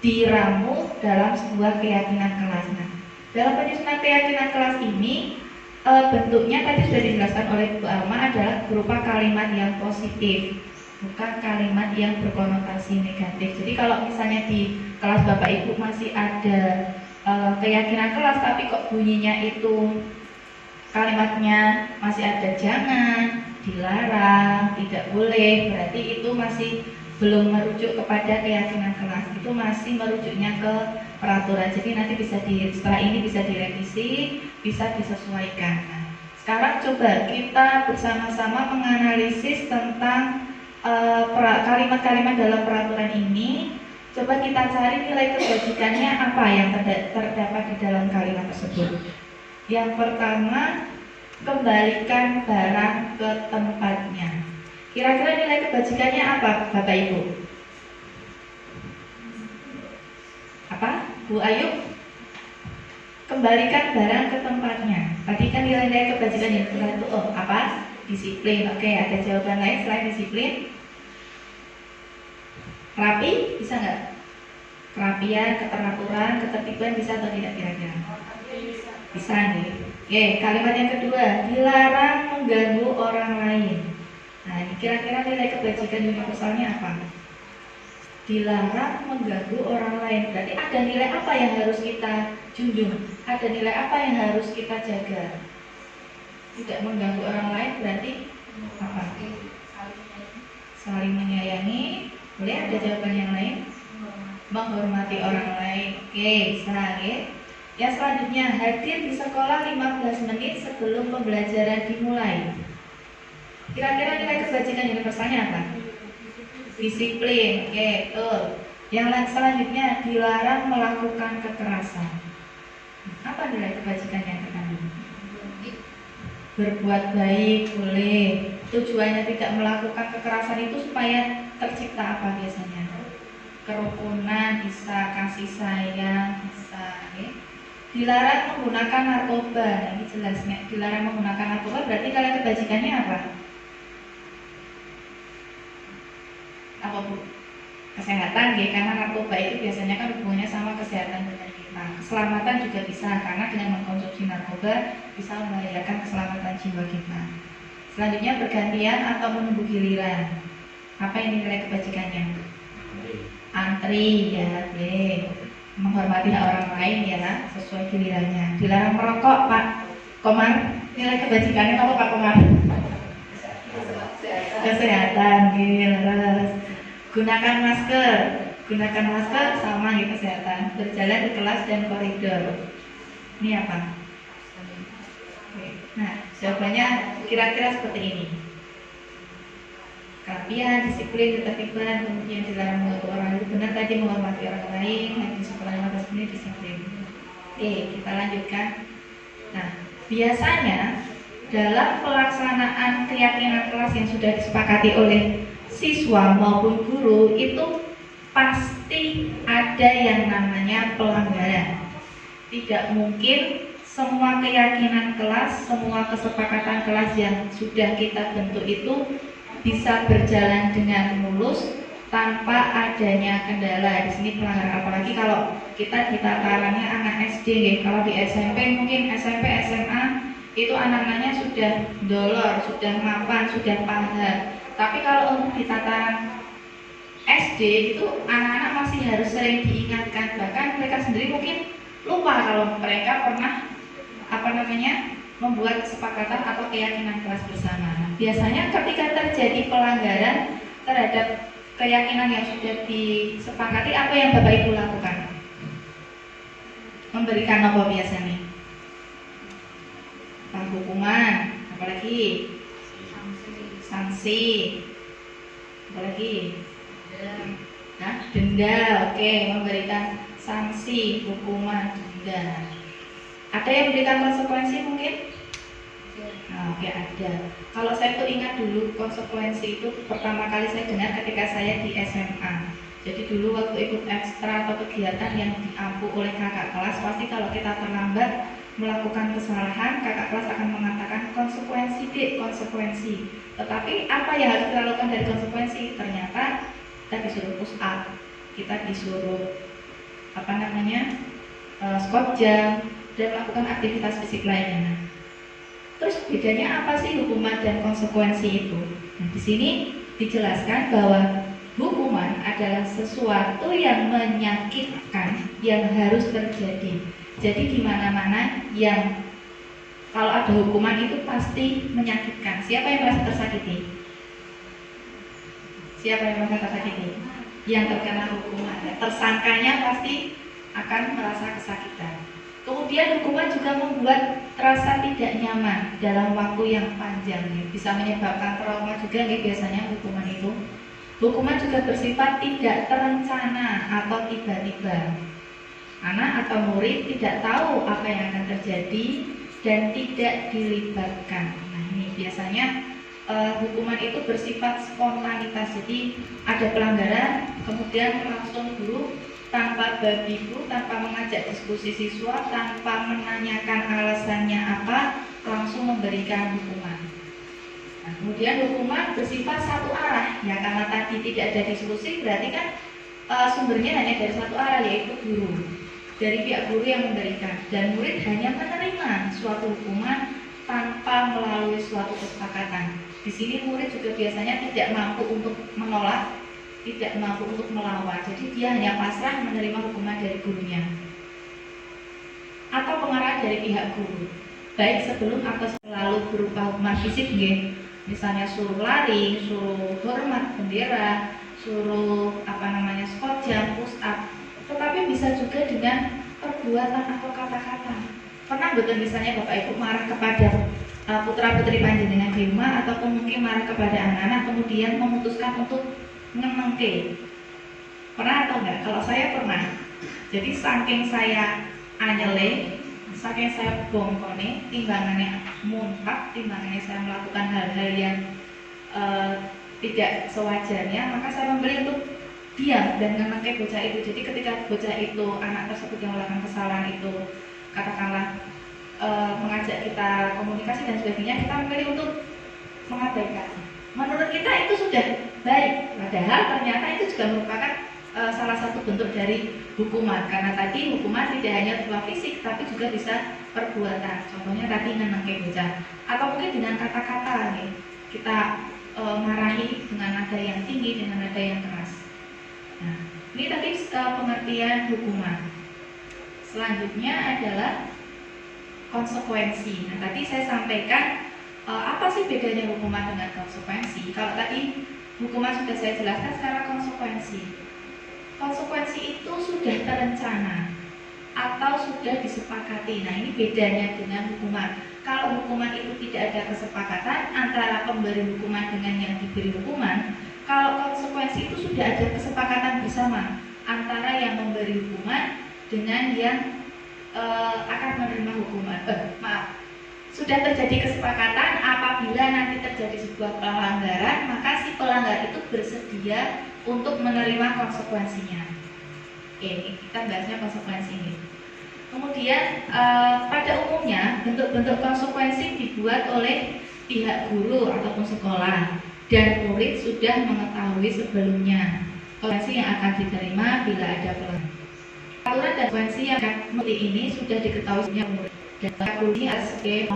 diramu dalam sebuah keyakinan kelas. Nah, dalam penyusunan keyakinan kelas ini bentuknya tadi sudah dijelaskan oleh Bu Alma adalah berupa kalimat yang positif, bukan kalimat yang berkonotasi negatif. Jadi kalau misalnya di kelas Bapak Ibu masih ada keyakinan kelas tapi kok bunyinya itu kalimatnya masih ada jangan, dilarang, tidak boleh, berarti itu masih belum merujuk kepada keyakinan kelas, itu masih merujuknya ke peraturan. Jadi nanti setelah ini bisa direvisi, bisa disesuaikan. Nah, sekarang coba kita bersama-sama menganalisis tentang kalimat-kalimat dalam peraturan ini. Coba kita cari nilai kebajikannya apa yang terdapat di dalam kalimat tersebut. Yang pertama, kembalikan barang ke tempatnya. Kira-kira nilai kebajikannya apa, Bapak Ibu? Apa, Bu Ayu? Kembalikan barang ke tempatnya. Tadi kan nilai-nilai kebajikan yang itu apa? Disiplin. Oke, ada jawaban lain selain disiplin? Rapi, bisa nggak? Kerapian, keteraturan, ketertiban bisa atau tidak kira-kira? Bisa nih. Oke, kalimat yang kedua, dilarang mengganggu orang lain. Nah, ini kira-kira nilai kebajikan universalnya apa? Dilarang mengganggu orang lain. Berarti ada nilai apa yang harus kita junjung? Ada nilai apa yang harus kita jaga? Tidak mengganggu orang lain berarti apa? Saling menyayangi. Boleh ada jawaban yang lain? Menghormati orang lain. Oke, bisa ya. Yang selanjutnya, hadir di sekolah 15 menit sebelum pembelajaran dimulai. Kira-kira nilai kebajikan universalnya apa? Disiplin. Oke, betul. Yang selanjutnya, dilarang melakukan kekerasan. Apa nilai kebajikan yang terkandung? Berbuat baik, boleh. Tujuannya tidak melakukan kekerasan itu supaya tercipta apa biasanya? Kerukunan, bisa kasih sayang, bisa ya. Dilarang menggunakan narkoba. Nah, ini jelasnya. Dilarang menggunakan narkoba berarti kalian kebajikannya apa? Apa Bu? Kesehatan ya, karena narkoba itu biasanya kan hubungannya sama kesehatan badan kita. Keselamatan juga bisa, karena dengan mengkonsumsi narkoba bisa membahayakan keselamatan jiwa kita. Selanjutnya, bergantian atau menunggu giliran. Apa ini nilai kebajikannya? Antri ya, menghormati hak orang lain ya, sesuai gilirannya. Dilarang merokok, Pak Komar. Nilai kebajikannya apa Pak Komar? Kesehatan, terus gunakan masker sama ya, kesehatan. Berjalan di kelas dan koridor. Ini apa? Nah, jawabannya kira-kira seperti ini. Kerapian, disiplin, ketertiban, kemudian dilarang mengganggu orang lain. Benar tadi menghormati orang lain, di sekolah 15 menit disiplin. Oke, kita lanjutkan. Nah, biasanya dalam pelaksanaan keyakinan kelas yang sudah disepakati oleh siswa maupun guru itu pasti ada yang namanya pelanggaran. Tidak mungkin semua keyakinan kelas, semua kesepakatan kelas yang sudah kita bentuk itu bisa berjalan dengan mulus tanpa adanya kendala. Di sini pelanggaran, apalagi kalau kita di tatarannya anak SD ya. Kalau di SMP mungkin SMP, SMA itu anak-anaknya sudah dolor, sudah mapan, sudah paham. Tapi kalau untuk di tataran SD itu anak-anak masih harus sering diingatkan. Bahkan mereka sendiri mungkin lupa kalau mereka pernah membuat kesepakatan atau keyakinan kelas bersama. Nah, biasanya ketika terjadi pelanggaran terhadap keyakinan yang sudah disepakati, apa yang Bapak Ibu lakukan? Memberikan apa biasanya? Hukuman, apalagi? Sanksi, apalagi? Denda. Oke, memberikan sanksi, hukuman, denda. Ada yang memberikan konsekuensi mungkin? Nah, oke ada. Kalau saya tuh ingat dulu konsekuensi itu pertama kali saya dengar ketika saya di SMA. Jadi dulu waktu ikut ekstra atau kegiatan yang diampu oleh kakak kelas, pasti kalau kita terlambat melakukan kesalahan, kakak kelas akan mengatakan konsekuensi dek, konsekuensi. Tetapi apa yang harus kita lakukan dari konsekuensi? Ternyata kita disuruh push up, kita disuruh squat jam dan melakukan aktivitas fisik lainnya. Nah, terus bedanya apa sih hukuman dan konsekuensi itu? Nah, di sini dijelaskan bahwa hukuman adalah sesuatu yang menyakitkan yang harus terjadi. Jadi di mana-mana yang kalau ada hukuman itu pasti menyakitkan. Siapa yang merasa tersakiti? Siapa yang merasa tersakiti? Yang terkena hukuman. Tersangkanya pasti akan merasa kesakitan. Kemudian hukuman juga membuat terasa tidak nyaman dalam waktu yang panjang, ya. Bisa menyebabkan trauma juga, ya, biasanya hukuman itu. Hukuman juga bersifat tidak terencana atau tiba-tiba. Anak atau murid tidak tahu apa yang akan terjadi dan tidak dilibatkan. Nah, ini biasanya hukuman itu bersifat spontanitas. Jadi ada pelanggaran, kemudian langsung guru tanpa babi bu, tanpa mengajak diskusi siswa, tanpa menanyakan alasannya apa, langsung memberikan hukuman. Nah, kemudian hukuman bersifat satu arah, ya karena tadi tidak ada diskusi, berarti kan sumbernya hanya dari satu arah, yaitu guru, dari pihak guru yang memberikan, dan murid hanya menerima suatu hukuman tanpa melalui suatu kesepakatan. Di sini murid juga biasanya tidak mampu untuk menolak, tidak mampu untuk melawan, jadi dia hanya pasrah menerima hukuman dari gurunya atau pengarahan dari pihak guru, baik sebelum atau selalu berupa hukuman fisik, misalnya suruh lari, suruh hormat bendera, suruh squat jam, push up. Tetapi bisa juga dengan perbuatan atau kata-kata. Pernah betul misalnya Bapak Ibu marah kepada putra putri panjenengan di rumah, ataupun mungkin marah kepada anak-anak, kemudian memutuskan untuk ngenengke. Pernah atau enggak? Kalau saya pernah. Jadi saking saya anyele, saking saya bongkone, timbangannya muntah, timbangannya saya melakukan hal-hal yang tidak sewajarnya, maka saya memilih untuk diam dan ngenengke bocah itu. Jadi ketika bocah itu, anak tersebut yang melakukan kesalahan itu, katakanlah mengajak kita komunikasi dan sebagainya, kita memilih untuk mengabaikan. Menurut kita itu sudah baik, padahal ternyata itu juga merupakan salah satu bentuk dari hukuman, karena tadi hukuman tidak hanya berupa fisik tapi juga bisa perbuatan. Contohnya tadi ngenengke bocah, atau mungkin dengan kata-kata nih, kita marahi dengan nada yang tinggi, dengan nada yang keras. Nah, ini tadi pengertian hukuman. Selanjutnya adalah konsekuensi. Nah, tadi saya sampaikan apa sih bedanya hukuman dengan konsekuensi? Kalau tadi hukuman sudah saya jelaskan, sekarang konsekuensi. Konsekuensi itu sudah terencana atau sudah disepakati. Nah, ini bedanya dengan hukuman. Kalau hukuman itu tidak ada kesepakatan antara pemberi hukuman dengan yang diberi hukuman, kalau konsekuensi itu sudah ada kesepakatan bersama antara yang memberi hukuman dengan yang akan menerima hukuman. Sudah terjadi kesepakatan apabila nanti terjadi sebuah pelanggaran, maka si pelanggar itu bersedia untuk menerima konsekuensinya. Oke, ini kita bahasnya konsekuensi ini. Kemudian pada umumnya bentuk-bentuk konsekuensi dibuat oleh pihak guru ataupun sekolah, dan murid sudah mengetahui sebelumnya konsekuensi yang akan diterima bila ada pelanggaran. Aturan dan konsekuensi yang akan seperti ini sudah diketahui sebelumnya murid. Dan ini sebagai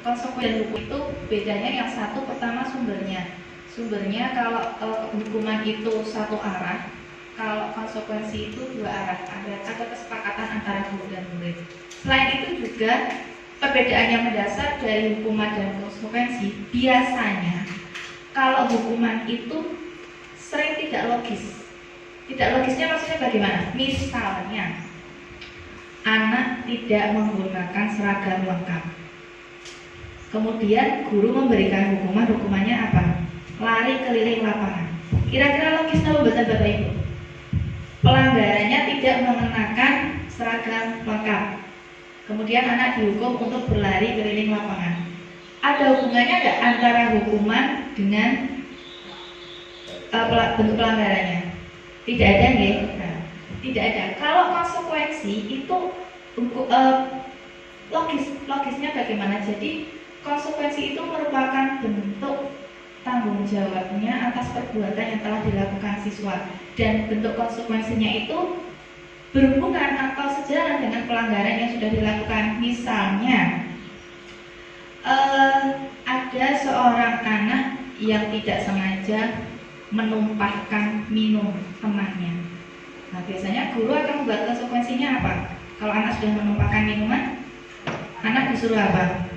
konsekuensi dan hukum itu bedanya yang satu, pertama sumbernya. Sumbernya kalau hukuman itu satu arah, kalau konsekuensi itu dua arah, ada kesepakatan antara guru dan murid. Selain itu juga perbedaan yang mendasar dari hukuman dan konsekuensi, biasanya kalau hukuman itu sering tidak logis. Tidak logisnya maksudnya bagaimana? Misalnya anak tidak menggunakan seragam lengkap, kemudian guru memberikan hukumannya apa? Lari keliling lapangan. Kira-kira logis tahu betul Bapak Ibu? Pelanggarannya tidak mengenakan seragam lengkap. Kemudian anak dihukum untuk berlari keliling lapangan. Ada hubungannya nggak antara hukuman dengan bentuk pelanggarannya? Tidak ada, nggih. Nah, tidak ada. Kalau konsekuensi itu logisnya bagaimana? Jadi konsekuensi itu merupakan bentuk tanggung jawabnya atas perbuatan yang telah dilakukan siswa, dan bentuk konsekuensinya itu berhubungan atau sejalan dengan pelanggaran yang sudah dilakukan. Misalnya ada seorang anak yang tidak sengaja menumpahkan minum temannya. Nah, biasanya guru akan membuat konsekuensinya apa? Kalau anak sudah menumpahkan minuman, anak disuruh apa?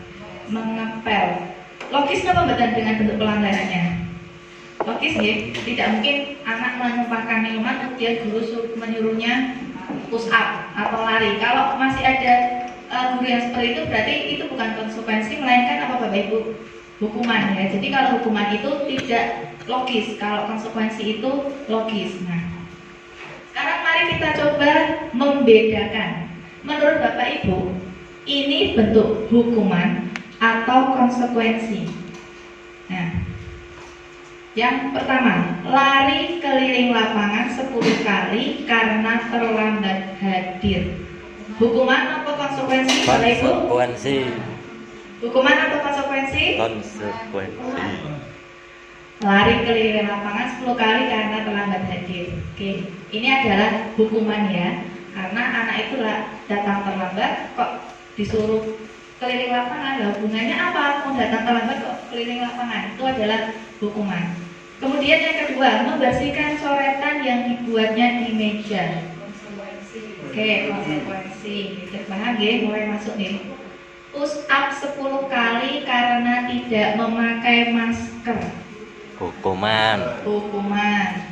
Mengepel. Logis apa betul dengan bentuk pelanggarannya? Logis ya? Tidak mungkin anak menumpahkan minuman kemudian guru menyuruhnya push up atau lari. Kalau masih ada guru yang seperti itu, berarti itu bukan konsekuensi, melainkan apa Bapak Ibu? Hukuman ya. Jadi kalau hukuman itu tidak logis, kalau konsekuensi itu logis. Nah, sekarang mari kita coba membedakan. Menurut Bapak Ibu, ini bentuk hukuman atau konsekuensi? Nah, yang pertama, lari keliling lapangan 10 kali karena terlambat hadir. Hukuman atau konsekuensi, Bapak Ibu? Konsekuensi. Hukuman atau konsekuensi? Konsekuensi. Lari keliling lapangan 10 kali karena terlambat hadir. Oke, ini adalah hukuman ya. Karena anak itu datang terlambat, kok disuruh keliling lapangan. Lah, hubungannya apa? Mau datang terlambat kok keliling lapangan? Itu adalah hukuman. Kemudian yang kedua, membersihkan coretan yang dibuatnya di meja. Oke, konsekuensi. Kita paham ya, mulai masuk nih. Push up 10 kali karena tidak memakai masker. Hukuman. Hukuman.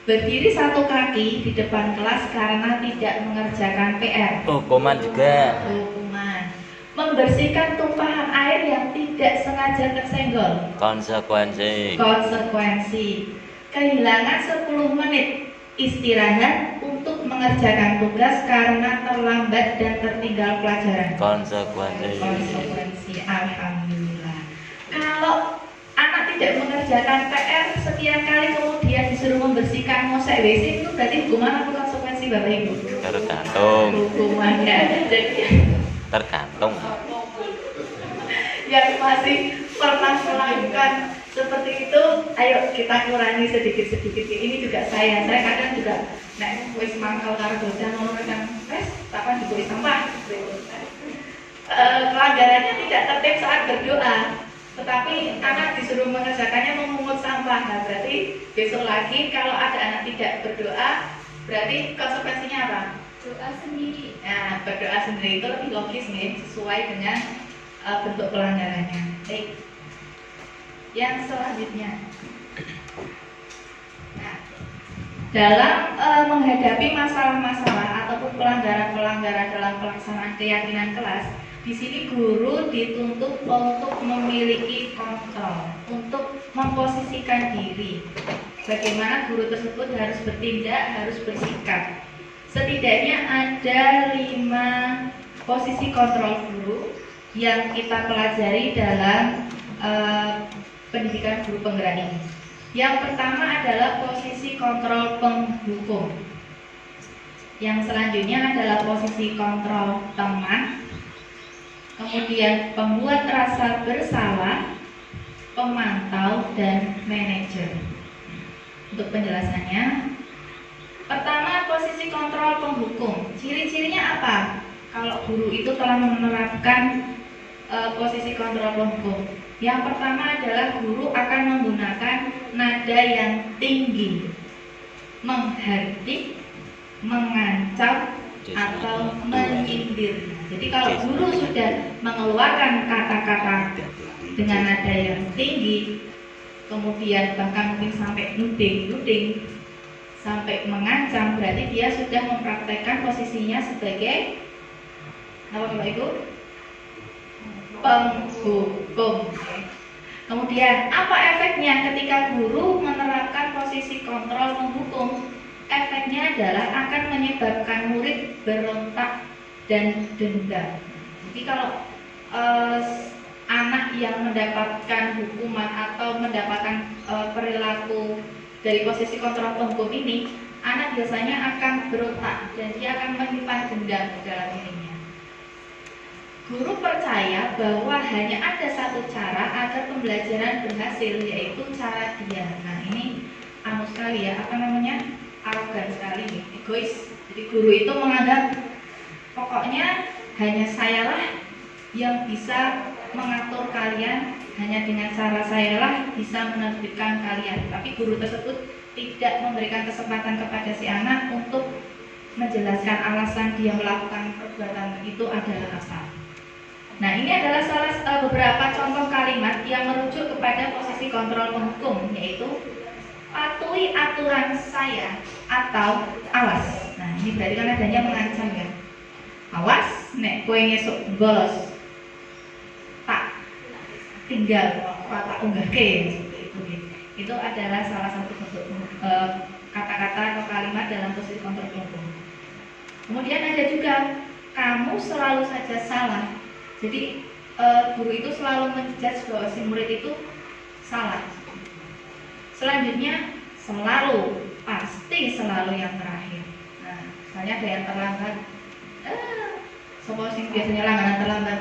Berdiri 1 kaki di depan kelas karena tidak mengerjakan PR. Hukuman juga. Hukuman. Membersihkan tumpahan air yang tidak sengaja tersenggol. Konsekuensi. Konsekuensi. Kehilangan 10 menit istirahat untuk mengerjakan tugas karena terlambat dan tertinggal pelajaran. Konsekuensi. Konsekuensi. Alhamdulillah. Kalau anak tidak mengerjakan PR sekian kali kemudian disuruh membersihkan mosek WC, itu berarti hukuman atau konsekuensi Bapak Ibu? Tergantung. Hukuman ya. Jadi Tergantung. yang masih pernah melakukan seperti itu, ayo kita kurangi sedikit-sedikit. Ini juga saya kadang juga nek wis mangkal karo bocah ngono kan wis tapan diberi sampah. Pelanggarannya tidak tertib saat berdoa, tetapi anak disuruh mengerjakannya memungut sampah. Nah, berarti besok lagi kalau ada anak tidak berdoa, berarti konsekuensinya apa? Doa sendiri. Nah, berdoa sendiri itu lebih logis nih, sesuai dengan bentuk pelanggarannya. Baik. Yang selanjutnya, nah, dalam menghadapi masalah-masalah ataupun pelanggaran-pelanggaran dalam pelaksanaan keyakinan kelas, di sini guru dituntut untuk memiliki kontrol, untuk memposisikan diri. Bagaimana guru tersebut harus bertindak, harus bersikap. Setidaknya ada 5 posisi kontrol guru yang kita pelajari dalam pendidikan guru penggerak ini. Yang pertama adalah posisi kontrol penghukum. Yang selanjutnya adalah posisi kontrol teman. Kemudian pembuat rasa bersalah, pemantau, dan manajer. Untuk penjelasannya, pertama posisi kontrol penghukum. Ciri-cirinya apa? Kalau guru itu telah menerapkan posisi kontrol penghukum. Yang pertama adalah guru akan menggunakan nada yang tinggi, menghardik, mengancam, atau menyindir. Jadi kalau guru sudah mengeluarkan kata-kata dengan nada yang tinggi, kemudian bahkan mungkin sampai nuding, sampai mengancam, berarti dia sudah mempraktekkan posisinya sebagai apa Bapak Ibu? Penghukum. Kemudian apa efeknya ketika guru menerapkan posisi kontrol penghukum? Efeknya adalah akan menyebabkan murid berontak dan dendam. Jadi kalau eh, anak yang mendapatkan hukuman atau mendapatkan perilaku dari posisi kontrol penghukum ini, anak biasanya akan berontak dan dia akan menyimpan dendam di dalam dirinya. Guru percaya bahwa hanya ada satu cara agar pembelajaran berhasil, yaitu cara dia. Nah ini anu sekali ya, apa namanya, arogan sekali, egois. Jadi guru itu menganggap pokoknya hanya sayalah yang bisa mengatur kalian, hanya dengan cara sayalah bisa menerbitkan kalian. Tapi guru tersebut tidak memberikan kesempatan kepada si anak untuk menjelaskan alasan dia melakukan perbuatan itu adalah apa. Nah ini adalah beberapa contoh kalimat yang merujuk kepada posisi kontrol penghukum, yaitu patuhi aturan saya atau awas. Nah ini berarti kan adanya mengancam ya. Awas, nek kowe ngesuk bolos tak tinggal tak unggahke, itu adalah salah satu bentuk kata-kata atau kalimat dalam posisi kontrol penghukum. Kemudian ada juga kamu selalu saja salah. Jadi guru itu selalu menjudge bahwa si murid itu salah. Selanjutnya selalu, pasti selalu yang terakhir. Nah, misalnya ada yang terlambat, sopo sing biasanya langganan terlambat.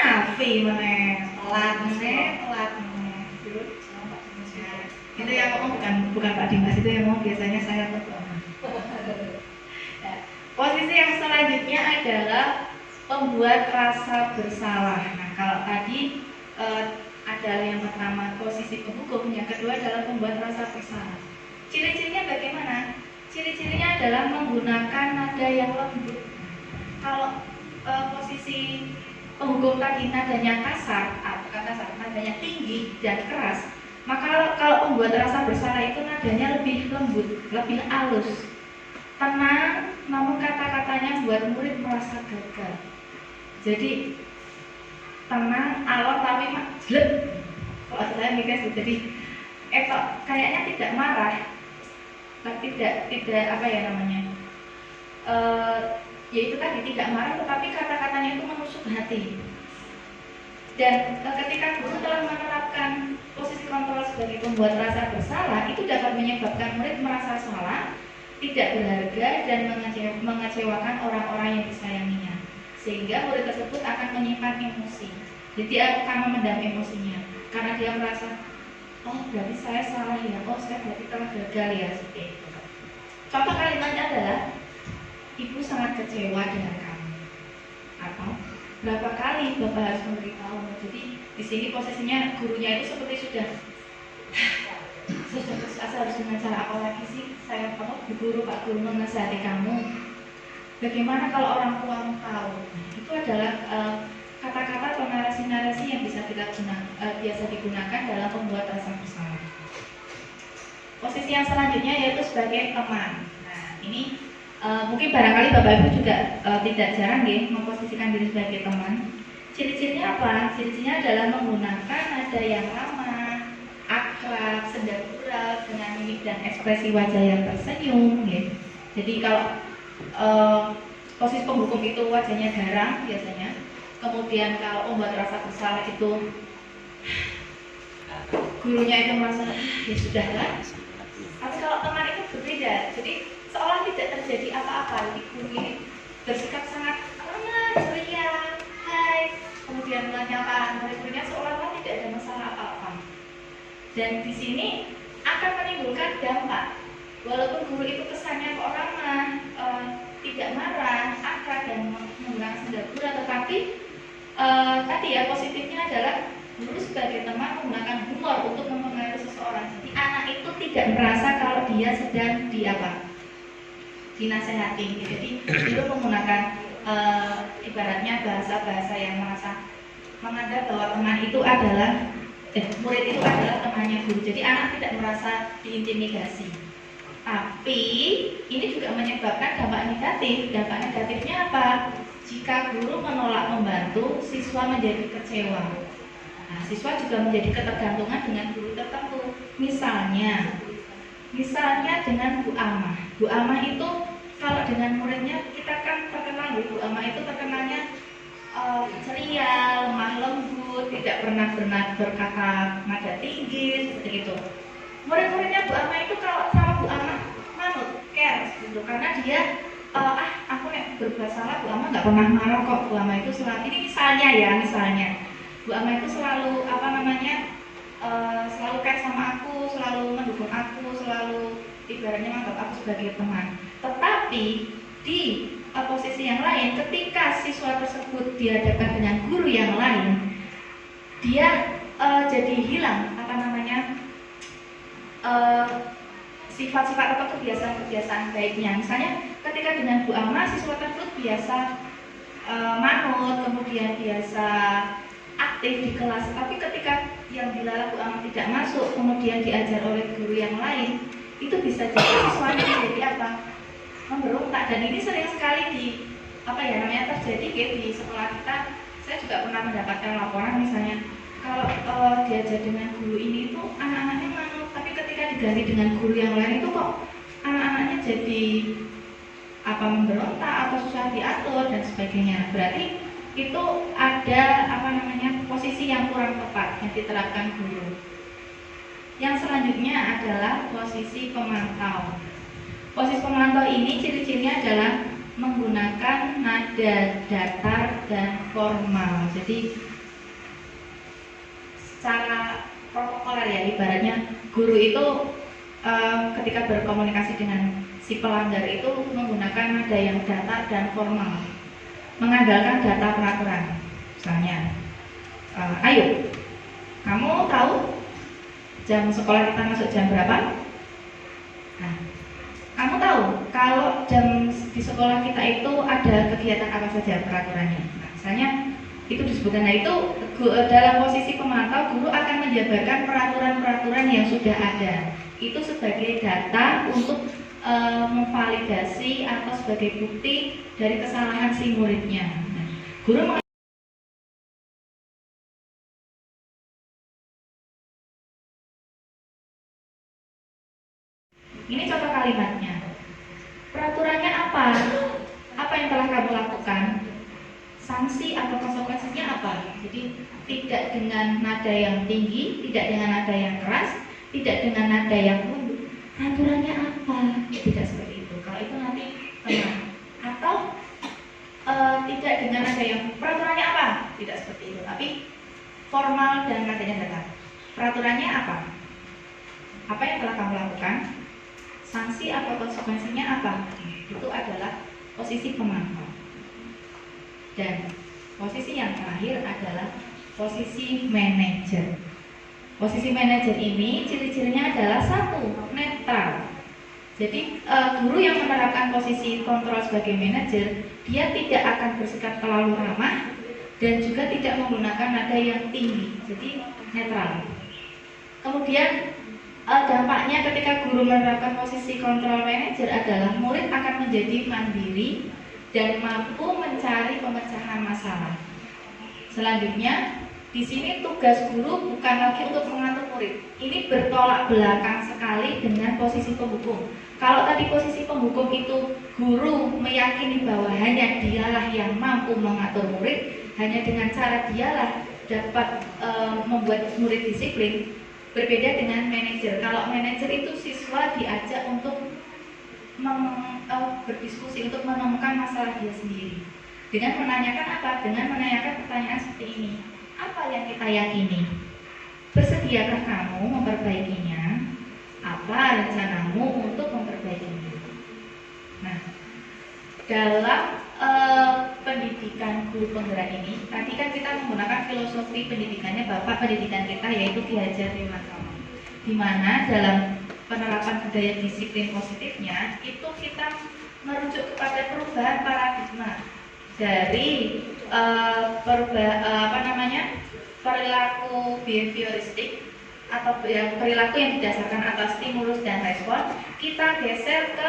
Afi meneh, telat meneh. Itu yang ngomong bukan Pak Dimas, itu yang ngomong biasanya saya pertama. Posisi yang selanjutnya adalah membuat rasa bersalah. Nah, kalau tadi adalah yang pertama posisi penghukum, yang kedua adalah membuat rasa bersalah. Ciri-cirinya bagaimana? Ciri-cirinya adalah menggunakan nada yang lembut. Kalau posisi penghukum tadi nadanya kasar, nadanya tinggi dan keras, maka kalau membuat rasa bersalah itu nadanya lebih lembut, lebih halus, tenang, namun kata-katanya buat murid merasa gagal. Jadi tenang, alon tapi jelek. Kalau saya mikir jadi kayaknya tidak marah, tidak apa ya namanya, yaitu tadi tidak marah, tetapi kata-katanya itu menusuk hati. Dan ketika guru telah menerapkan posisi kontrol sebagai pembuat rasa bersalah, itu dapat menyebabkan murid merasa salah, tidak berharga, dan mengecewakan orang-orang yang disayanginya, sehingga murid tersebut akan menyimpan emosi. Jadi dia akan memendam emosinya karena dia merasa, oh berarti saya salah ya, oh saya berarti telah gagal ya, seperti itu. Contoh kalimatnya adalah, ibu sangat kecewa dengan kamu, atau berapa kali bapak harus memberitahu. Jadi di sini posisinya gurunya itu seperti sudah putus asa, harus dengan cara apa lagi sih saya Bu Guru, Pak Guru menasihati kamu. Bagaimana kalau orang tuamu tahu? Itu adalah kata-kata atau narasi-narasi yang bisa kita biasa digunakan dalam membuat rasa bersalah. Posisi yang selanjutnya yaitu sebagai teman. Nah ini mungkin barangkali Bapak Ibu juga tidak jarang ya memposisikan diri sebagai teman. Ciri-cirinya apa? Ciri-cirinya adalah menggunakan nada yang ramah, akrab, senda gurau, dengan mimik dan ekspresi wajah yang tersenyum ya. Jadi kalau posisi penghukum itu wajahnya garang biasanya. Kemudian kalau membuat rasa bersalah itu gurunya itu merasa ya sudahlah. Tapi kalau teman itu berbeda. Jadi seolah tidak terjadi apa-apa. Jadi guru ini bersikap sangat ramah, ceria, hai, kemudian menyapa murid-muridnya seolah-olah tidak ada masalah apa-apa. Dan di sini akan menimbulkan dampak. Walaupun guru itu kesannya kok ramah, tidak marah, akrab dan menggunakan senda gurau, tetapi tadi ya positifnya adalah guru sebagai teman menggunakan humor untuk mempengaruhi seseorang. Jadi anak itu tidak merasa kalau dia sedang dinasehati. Jadi guru menggunakan ibaratnya bahasa-bahasa yang merasa menganggap bahwa teman itu adalah murid itu adalah temannya guru. Jadi anak tidak merasa diintimidasi. Tapi ini juga menyebabkan dampak negatif. Dampak negatifnya apa? Jika guru menolak membantu, siswa menjadi kecewa. Nah, siswa juga menjadi ketergantungan dengan guru tertentu. Misalnya dengan Bu Amah. Bu Amah itu kalau dengan muridnya kita kan terkenal Bu Ama itu terkenalnya ceria, lemah lembut, tidak pernah berkata nada tinggi seperti itu. Murid-muridnya Bu Ama itu kalau sama Bu Ama manut, care gitu, karena dia aku nek berbuat salah Bu Ama nggak pernah marah kok. Bu Ama itu selalu, ini misalnya Bu Ama itu selalu selalu care sama aku, selalu mendukung aku, selalu ibaratnya menganggap aku sebagai teman. Tetapi di posisi yang lain, ketika siswa tersebut dihadapkan dengan guru yang lain, dia jadi hilang sifat-sifat atau kebiasaan-kebiasaan baiknya. Misalnya ketika dengan Bu Ama, siswa tersebut biasa manut, kemudian biasa aktif di kelas. Tapi ketika yang dilarang Bu Ama tidak masuk, kemudian diajar oleh guru yang lain, itu bisa jadi siswanya menjadi apa? Memberontak. Dan ini sering sekali terjadi di sekolah kita. Saya juga pernah mendapatkan laporan misalnya kalau diajar dengan guru ini itu anak-anaknya manut, tapi ketika diganti dengan guru yang lain itu kok anak-anaknya jadi memberontak atau susah diatur dan sebagainya. Berarti itu ada posisi yang kurang tepat yang diterapkan guru. Yang selanjutnya adalah posisi pemantau. Posisi pemantau ini ciri-cirinya adalah menggunakan nada datar dan formal. Jadi secara protokoler ya, ibaratnya guru itu ketika berkomunikasi dengan si pelanggar itu menggunakan nada yang datar dan formal, mengandalkan data peraturan. Misalnya, ayo, kamu tahu jam sekolah kita masuk jam berapa? Nah, kamu tahu kalau jam di sekolah kita itu ada kegiatan apa saja peraturannya? Nah, misalnya itu disebutkan. Nah, itu dalam posisi pemantau, guru akan menjabarkan peraturan-peraturan yang sudah ada. Itu sebagai data untuk memvalidasi atau sebagai bukti dari kesalahan si muridnya. Nah, guru ini contoh kalimatnya. Peraturannya apa? Apa yang telah kamu lakukan? Sanksi atau konsekuensinya apa? Jadi tidak dengan nada yang tinggi, tidak dengan nada yang keras, tidak dengan nada yang lembut. Peraturannya apa? Tidak seperti itu. Kalau itu nanti tenang. Atau tidak dengan nada yang peraturannya apa? Tidak seperti itu. Tapi formal dan nadanya datar. Peraturannya apa? Apa yang telah kamu lakukan? Sanksi atau konsekuensinya apa? Itu adalah posisi pemantau. Dan posisi yang terakhir adalah posisi manajer. Posisi manajer ini ciri-cirinya adalah satu, netral. Jadi guru yang menerapkan posisi kontrol sebagai manajer, dia tidak akan bersikap terlalu ramah dan juga tidak menggunakan nada yang tinggi. Jadi netral. Kemudian dampaknya ketika guru menerapkan posisi kontrol manajer adalah murid akan menjadi mandiri dan mampu mencari pemecahan masalah. Selanjutnya, di sini tugas guru bukan lagi untuk mengatur murid. Ini bertolak belakang sekali dengan posisi penghukum. Kalau tadi posisi penghukum itu guru meyakini bahwa hanya dialah yang mampu mengatur murid, hanya dengan cara dialah dapat membuat murid disiplin. Berbeda dengan manajer. Kalau manajer itu siswa diajak untuk berdiskusi, untuk menemukan masalah dia sendiri. Dengan menanyakan apa? Dengan menanyakan pertanyaan seperti ini. Apa yang kita yakini? Bersediakah kamu memperbaikinya? Apa rencanamu untuk memperbaikinya? Nah, dalam pendidikan guru penggerak ini, tadi kan kita menggunakan filosofi pendidikannya Bapak pendidikan kita, yaitu Ki Hajar Dewantara. Di mana dalam penerapan budaya disiplin positifnya itu kita merujuk kepada perubahan paradigma dari perilaku behavioristik atau perilaku yang didasarkan atas stimulus dan respon, kita geser ke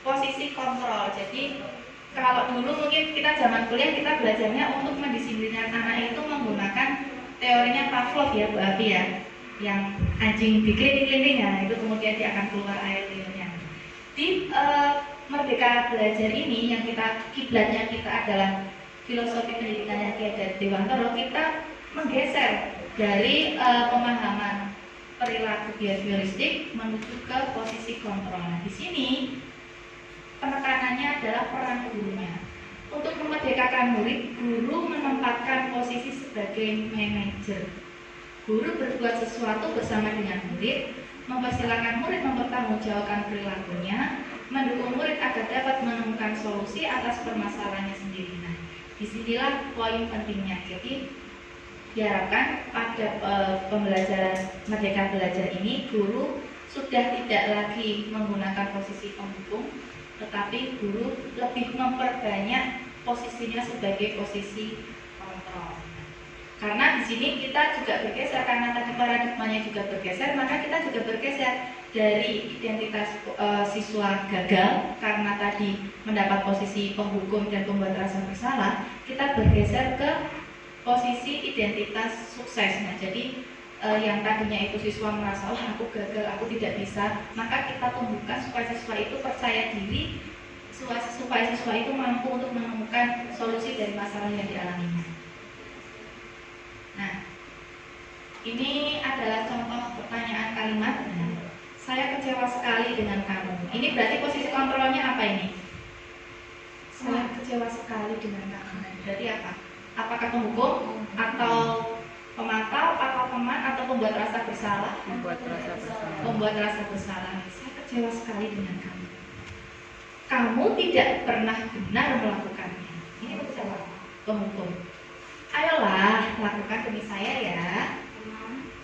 posisi kontrol. Jadi kalau dulu mungkin kita zaman kuliah kita belajarnya untuk mendisiplinkan anak itu menggunakan teorinya Pavlov ya Bu Abi ya, yang anjing dikeliling-keliling ya, itu kemudian dia akan keluar air liurnya. Di Merdeka Belajar ini yang kiblatnya kita adalah filosofi pendidikan yang Ki Dewantoro, kita menggeser dari pemahaman perilaku behavioristik menuju ke posisi kontrol. Nah, di sini penekanannya adalah peran gurunya. Untuk memerdekakan murid, guru menempatkan posisi sebagai manajer. Guru berbuat sesuatu bersama dengan murid, mempersilahkan murid mempertanggungjawabkan perilakunya, mendukung murid agar dapat menemukan solusi atas permasalahannya sendiri. Nah, disinilah poin pentingnya. Jadi diharapkan pada pembelajaran Merdeka Belajar ini, guru sudah tidak lagi menggunakan posisi pendukung, tetapi guru lebih memperbanyak posisinya sebagai posisi kontrol. Karena di sini kita juga bergeser, karena tadi paradigmanya juga bergeser, maka kita juga bergeser dari identitas siswa gagal karena tadi mendapat posisi penghukum dan pembuat rasa bersalah, kita bergeser ke posisi identitas sukses. Nah, jadi yang tadinya itu siswa merasa, oh aku gagal, aku tidak bisa, maka kita tumbuhkan supaya siswa itu percaya diri, supaya siswa itu mampu untuk menemukan solusi dari masalah yang dialaminya. Nah, ini adalah contoh pertanyaan kalimat. Saya kecewa sekali dengan kamu. Ini berarti posisi kontrolnya apa ini? Saya kecewa sekali dengan kamu. Berarti apa? Apakah penghukum atau pemantau atau teman atau pembuat rasa bersalah? Membuat rasa bersalah. Membuat rasa bersalah. Saya kecewa sekali dengan kamu. Kamu tidak pernah benar melakukannya. Ini kecewa. Penghukum. Ayolah, lakukan demi saya ya,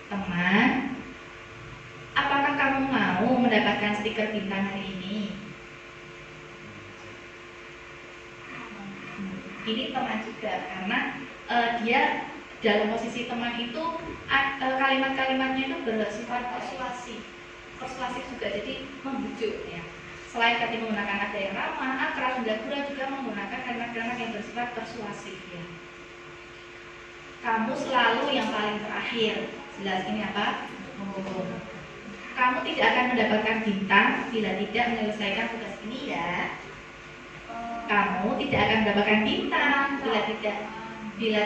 teman. Apakah kamu mau mendapatkan stiker bintang hari ini? Ini teman juga, karena dia dalam posisi teman itu kalimat-kalimatnya itu bersifat persuasif juga, jadi membujuk ya. Selain tadi menggunakan nada yang ramah, akras, Gundagura juga menggunakan kalimat-kalimat yang bersifat persuasif ya. Kamu selalu yang paling terakhir. Jelas ini apa? Menghukum. Kamu tidak akan mendapatkan bintang bila tidak menyelesaikan tugas ini ya. Kamu tidak akan mendapatkan bintang bila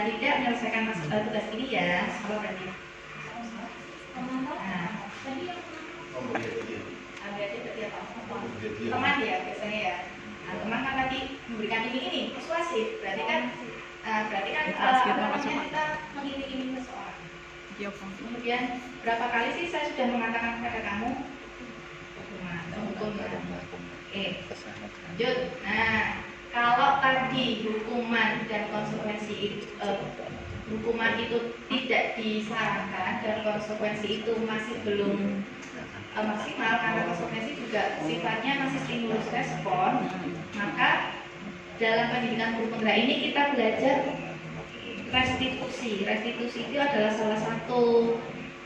tidak menyelesaikan tugas ini ya. Apa berarti? Nah, berarti apa? Teman ya biasanya ya. Nah, teman kan tadi memberikan ini persuasif. Berarti kan kita mengiming-iming seseorang. Kemudian berapa kali sih saya sudah mengatakan kepada kamu hukum ya? Oke, lanjut. Nah, kalau tadi hukuman dan konsekuensi hukuman itu tidak disarankan dan konsekuensi itu masih belum maksimal karena konsekuensi juga sifatnya masih stimulus respon, maka dalam pendidikan guru penggerak ini kita belajar restitusi. Restitusi itu adalah salah satu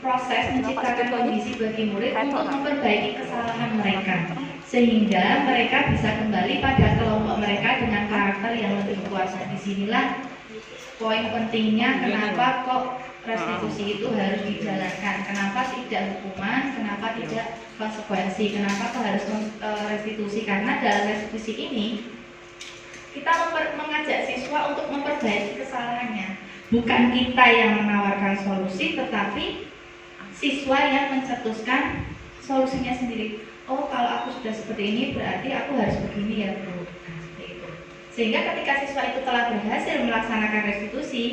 proses menciptakan kondisi bagi murid untuk memperbaiki kesalahan mereka, sehingga mereka bisa kembali pada kelompok mereka dengan karakter yang lebih kuat. Nah, disinilah poin pentingnya kenapa kok restitusi itu harus dijalankan, kenapa tidak hukuman, kenapa tidak konsekuensi, kenapa kok harus restitusi, karena dalam restitusi ini kita mengajak siswa untuk memperbaiki kesalahannya. Bukan kita yang menawarkan solusi, tetapi siswa yang mencetuskan solusinya sendiri. Oh, kalau aku sudah seperti ini, berarti aku harus begini ya, bro. Nah, seperti itu. Sehingga ketika siswa itu telah berhasil melaksanakan restitusi,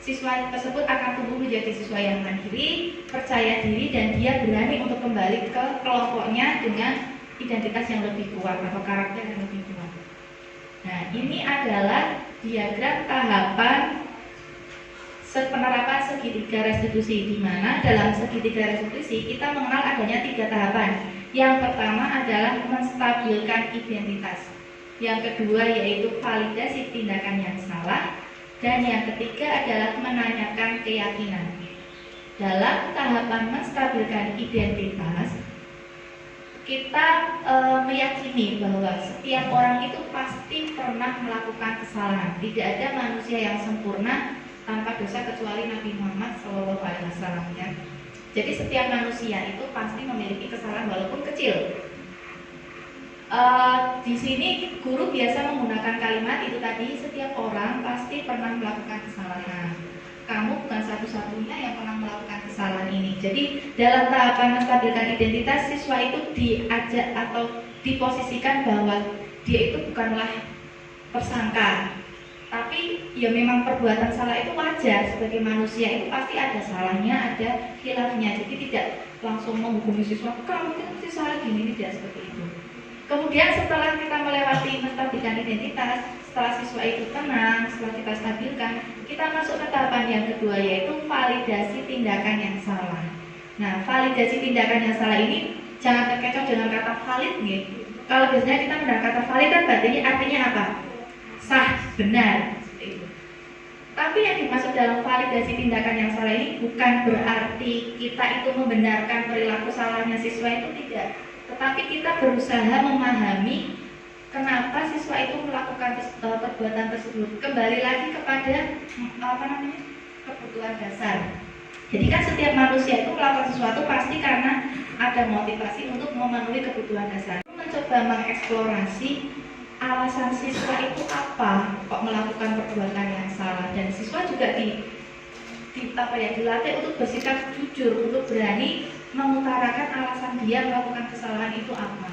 siswa tersebut akan tumbuh menjadi siswa yang mandiri, percaya diri, dan dia berani untuk kembali ke kelompoknya dengan identitas yang lebih kuat atau karakter yang lebih kuat. Nah, ini adalah diagram tahapan penerapan segitiga restitusi, di mana dalam segitiga restitusi kita mengenal adanya 3 tahapan. Yang pertama adalah menstabilkan identitas. Yang kedua yaitu validasi tindakan yang salah, dan yang ketiga adalah menanyakan keyakinan. Dalam tahapan menstabilkan identitas, kita meyakini bahwa setiap orang itu pasti pernah melakukan kesalahan. Tidak ada manusia yang sempurna tanpa dosa kecuali Nabi Muhammad SAW. Ya. Jadi setiap manusia itu pasti memiliki kesalahan walaupun kecil. Di sini guru biasa menggunakan kalimat itu tadi, setiap orang pasti pernah melakukan kesalahan. Kamu bukan satu-satunya yang pernah melakukan kesalahan ini. Jadi dalam tahapan menstabilkan identitas, siswa itu diajak atau diposisikan bahwa dia itu bukanlah tersangka, tapi ya memang perbuatan salah itu wajar. Sebagai manusia itu pasti ada salahnya, ada khilafnya. Jadi tidak langsung menghukumi siswa, kamu itu mesti salah gini, tidak seperti itu. Kemudian setelah kita melewati menstabilkan identitas, setelah siswa itu tenang, setelah kita stabilkan, kita masuk ke tahapan yang kedua, yaitu validasi tindakan yang salah. Nah, validasi tindakan yang salah ini jangan terkecoh dengan kata valid gitu. Kalau biasanya kita mendengar kata valid kan artinya apa? Sah, benar, seperti itu. Tapi yang dimaksud dalam validasi tindakan yang salah ini bukan berarti kita itu membenarkan perilaku salahnya siswa, itu tidak. Tetapi kita berusaha memahami kenapa siswa itu melakukan perbuatan tersebut. Kembali lagi kepada kebutuhan dasar. Jadi kan setiap manusia itu melakukan sesuatu pasti karena ada motivasi untuk memenuhi kebutuhan dasar. Mencoba mengeksplorasi alasan siswa itu apa kok melakukan perbuatan yang salah, dan siswa juga dilatih untuk bersikap jujur, untuk berani mengutarakan alasan dia melakukan kesalahan itu apa.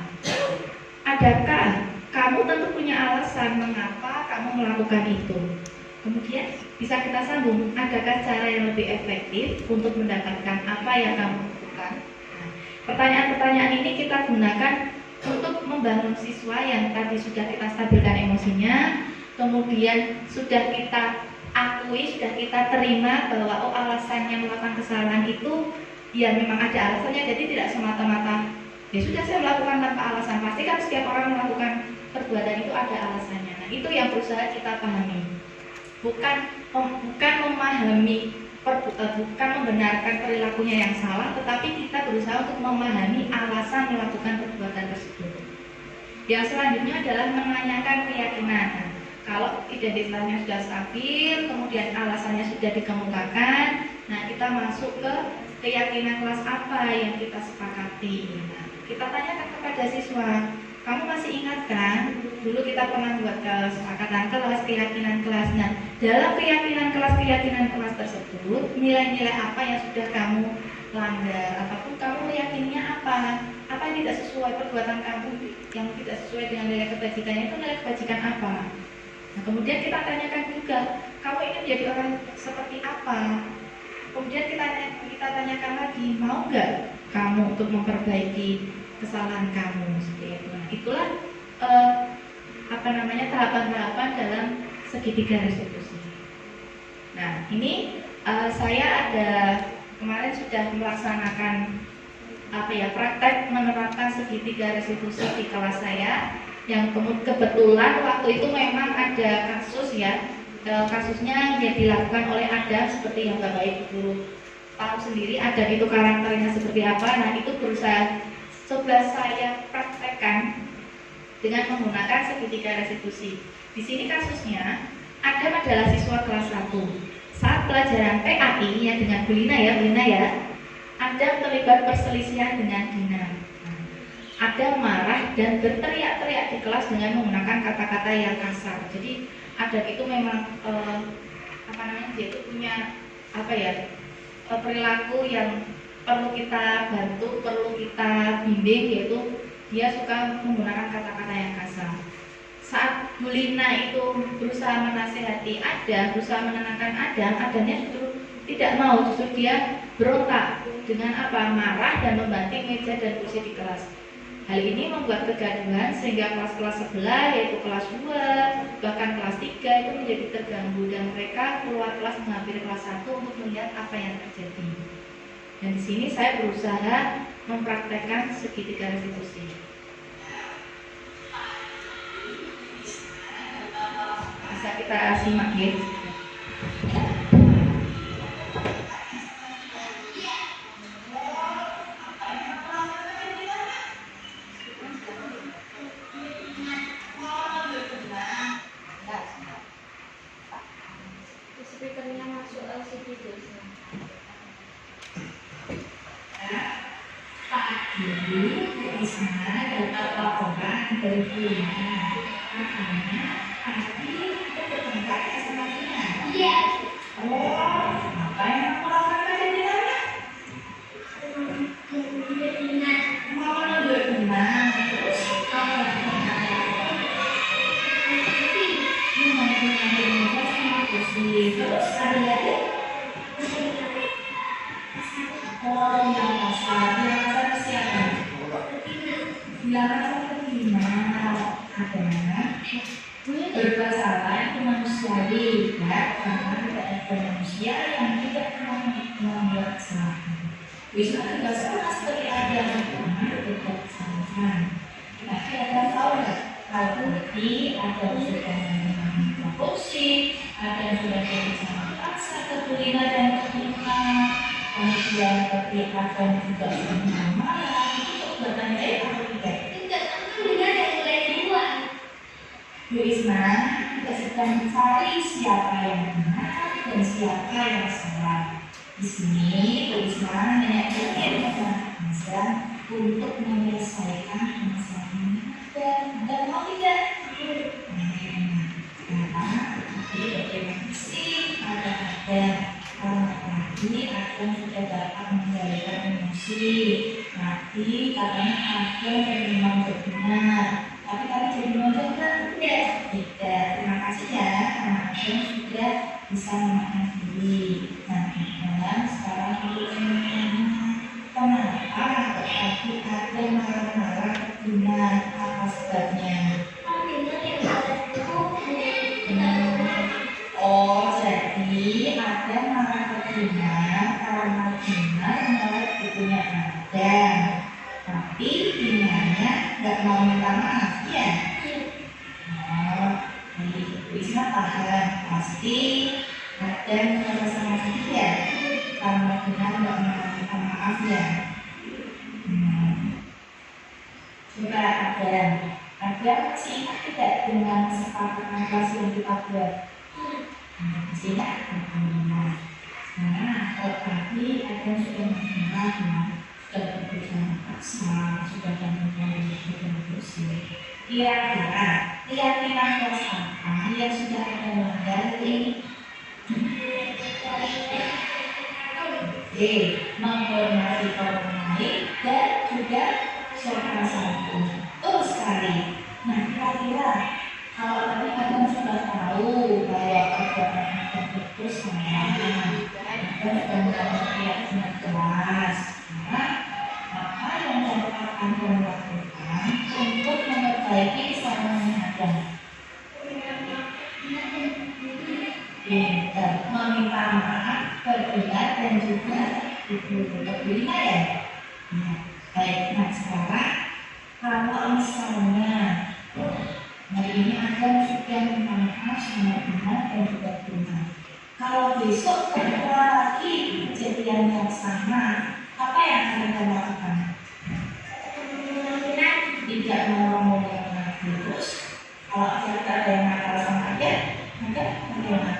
Adakah kamu tentu punya alasan mengapa kamu melakukan itu? Kemudian bisa kita sambung, adakah cara yang lebih efektif untuk mendapatkan apa yang kamu butuhkan? Nah, pertanyaan-pertanyaan ini kita gunakan untuk membangun siswa yang tadi sudah kita stabilkan emosinya, kemudian sudah kita akui, sudah kita terima bahwa alasannya melakukan kesalahan itu ya memang ada alasannya, jadi tidak semata-mata ya sudah saya melakukan tanpa alasan. Pasti kan setiap orang melakukan perbuatan itu ada alasannya. Nah, itu yang berusaha kita pahami. Bukan memahami, bukan membenarkan perilakunya yang salah, tetapi kita berusaha untuk memahami alasan melakukan perbuatan tersebut. Yang selanjutnya adalah menanyakan keyakinan. Nah, kalau identitasnya sudah stabil, kemudian alasannya sudah dikemukakan, nah kita masuk ke keyakinan kelas apa yang kita sepakati. Nah, kita tanyakan kepada siswa, kamu masih ingat kan? Dulu kita pernah buat kesepakatan kelas, keyakinan kelas. Nah, dalam keyakinan kelas tersebut, nilai-nilai apa yang sudah kamu langgar, ataupun kamu meyakininya apa? Apa yang tidak sesuai perbuatan kamu, yang tidak sesuai dengan nilai kebajikannya, itu nilai kebajikan apa? Nah, kemudian kita tanyakan juga, kamu ingin menjadi orang seperti apa? Kemudian kita tanyakan lagi, mau nggak kamu untuk memperbaiki kesalahan kamu, seperti itu. Nah, itulah tahapan-tahapan dalam segitiga restitusi. Nah, ini saya ada kemarin sudah melaksanakan praktek menerapkan segitiga restitusi di kelas saya, yang kebetulan waktu itu memang ada kasus kasusnya yang dilakukan oleh Adam, seperti yang Bapak Ibu guru tahu sendiri, Adam itu karakternya seperti apa. Nah, itu coba saya praktekkan dengan menggunakan segitiga restitusi. Di sini kasusnya Adam adalah siswa kelas 1. Saat pelajaran PAI yang dengan Belina ya, Adam terlibat perselisihan dengan Dina. Adam marah dan berteriak-teriak di kelas dengan menggunakan kata-kata yang kasar. Jadi Adam itu memang dia itu punya perilaku yang perlu kita bantu, perlu kita bimbing, yaitu dia suka menggunakan kata-kata yang kasar. Saat Bu Lina itu berusaha menasihati Adam, berusaha menenangkan Adam, Adamnya justru tidak mau, justru dia berontak dengan marah dan membanting meja dan kursi di kelas. Hal ini membuat kegaduhan sehingga kelas-kelas sebelah, yaitu kelas 2, bahkan kelas 3 itu menjadi terganggu, dan mereka keluar kelas menghampiri kelas 1 untuk melihat apa yang terjadi. Dan di sini saya berusaha mempraktekkan segitiga restitusi. Bisa kita simak ya. Speakernya masuk LCD. Jadi di sana dapat laporan dari Bulan. Makanya nanti kita bertengkar sama Dina. Iya. Oh, apa yang kamu lakukan pada Dina? Mau nunjuk Dina, terus kamu lakukan apa? Terus ada lagi? Oh, yang pasar siapa? Yang pasar terima adalah berbuat salah itu manusiawi, ya, karena tidak ada manusia yang tidak membuat kesalahan. Wisma juga sama seperti Adam, karena tidak kesalahan. Tapi ada Taurat, hal berarti ada sudah memahami fungsi, ada yang sudah berusaha paksa kekulina dan kekulina. Kemudian ketika akan juga marah untuk bertanya atau tidak. Tidak, kemudian yang mulai duluan. Bu Isma, kita sedang mencari siapa yang benar dan siapa yang salah. Di sini Bu Isma menyajikan kepada Hamza untuk menyelesaikan masalahnya dan mau tidak? Karena jadi berterima kasih pada Adam akan sudah dapat mengendalikan emosi. Nanti katanya Adam memang benar. Tapi tadi jadi model kan? Tidak. Terima kasih ya karena Adam sudah bisa memakan diri. Nah, sekarang aku kenapa berarti Adam marah-marah dengan apa sebabnya? Oh, jadi ada marah ke Dina karena Dina menolak bukunya Adam. Tapi Dinanya nggak mau minta maaf ya? Oh, jadi bisa paham. Pasti Adam merasa sangat sedih ya karena Dina nggak mau minta maaf ya. Coba Adam masih ingat tidak dengan kesepakatan kelas yang kita buat? Masih ingat? Nah, kalau tadi ada sudah mengenal, sudah berusaha paksa, sudah menemukan bersih. Kira-kira keyakinan kelas apa yang sudah ada melanggar ini? Menghormati orang lain dan juga sopan santun. Betul sekali. Nah, kira-kira kalau tadi kalian sudah tahu bahwa agama itu sama, dan sudah mendapat keyakinan kelas, maka yang dapat Anda lakukan untuk memperbaiki kesalahan Anda, meminta maaf, berdoa dan juga berdoa ya. Baik, nah sekarang kalau misalnya hari ini Anda sudah minta maaf sama benar dan juga benar. Kalau besok kedua lagi kejadian yang sama, apa yang akan Anda lakukan? Tidak mau lagi terus. Kalau ada yang nakal sama dia, maka bagaimana?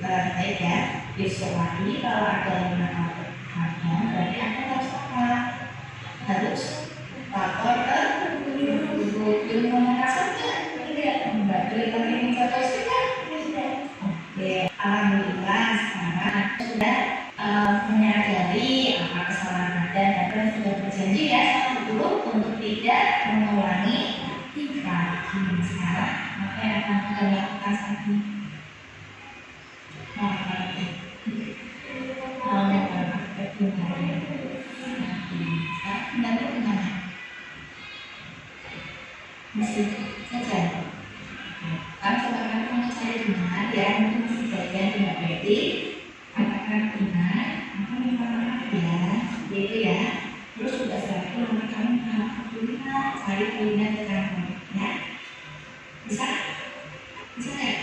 Baik ya, besok lagi kalau ada yang nakal berarti Anda harus apa? Harus lapor ke guru komunikasi tidak membantu komunikasi kan? Oke, alhamdulillah sekarang sudah menyadari apa kesalahan Anda dan sudah berjanji ya sama guru untuk tidak mengulangi lagi. Sekarang apa yang akan kita lakukan saat ini? Nanti kemana? Masih saja. Kamu coba kamu cari benar ya, mungkin masih bagian tidak berarti katakan benar, maka minta maaf ya, gitu ya. Terus sudah selesai, maka kamu cari kuliner ke kamu, ya. Bisa? Bisa ya?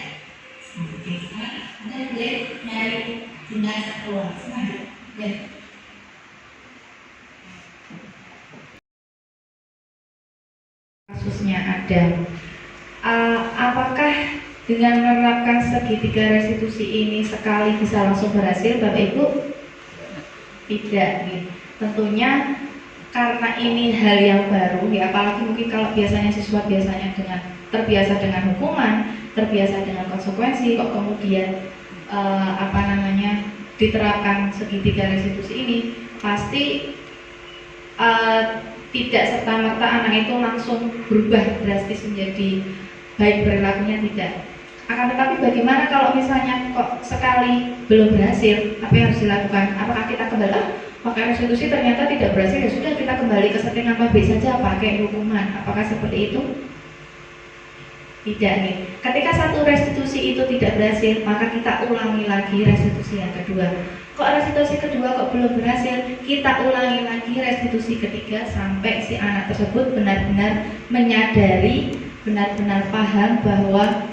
Bisa. Anda boleh nyari benar keluar, semangat. Ya. Kasusnya ada. Apakah dengan menerapkan segitiga restitusi ini sekali bisa langsung berhasil, Bapak Ibu? Tidak nih. Tentunya karena ini hal yang baru ya, apalagi mungkin kalau biasanya siswa terbiasa dengan hukuman, terbiasa dengan konsekuensi, kok kemudian diterapkan segitiga restitusi ini, pasti tidak serta-merta anak itu langsung berubah drastis menjadi baik perilakunya, tidak. Akan tetapi bagaimana kalau misalnya kok sekali belum berhasil, apa yang harus dilakukan? Apakah kita kembali pakai restitusi ternyata tidak berhasil, ya sudah kita kembali ke settingan pabrik saja pakai hukuman? Apakah seperti itu? Tidak nih. Ketika satu restitusi itu tidak berhasil, maka kita ulangi lagi restitusi yang kedua. Kok restitusi kedua kok belum berhasil? Kita ulangi lagi restitusi ketiga sampai si anak tersebut benar-benar menyadari, benar-benar paham bahwa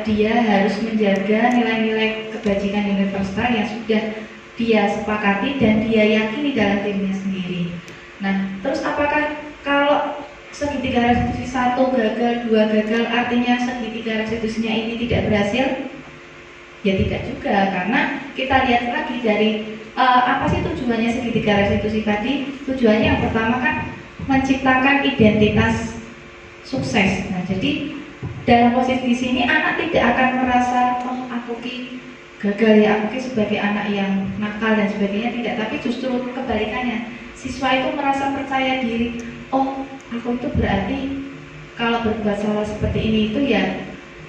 dia harus menjaga nilai-nilai kebajikan universal yang sudah dia sepakati dan dia yakini dalam dirinya sendiri. Nah, terus apakah kalau segitiga restitusi 1 gagal, 2 gagal, artinya segitiga restitusinya ini tidak berhasil? Ya tidak juga, karena kita lihat lagi dari apa sih tujuannya segitiga restitusi tadi? Tujuannya yang pertama kan menciptakan identitas sukses. Nah, jadi dalam posisi di sini anak tidak akan merasa aku gagal ya, aku sebagai anak yang nakal dan sebagainya, tidak, tapi justru kebalikannya, siswa itu merasa percaya diri, aku itu berarti kalau berbuat salah seperti ini itu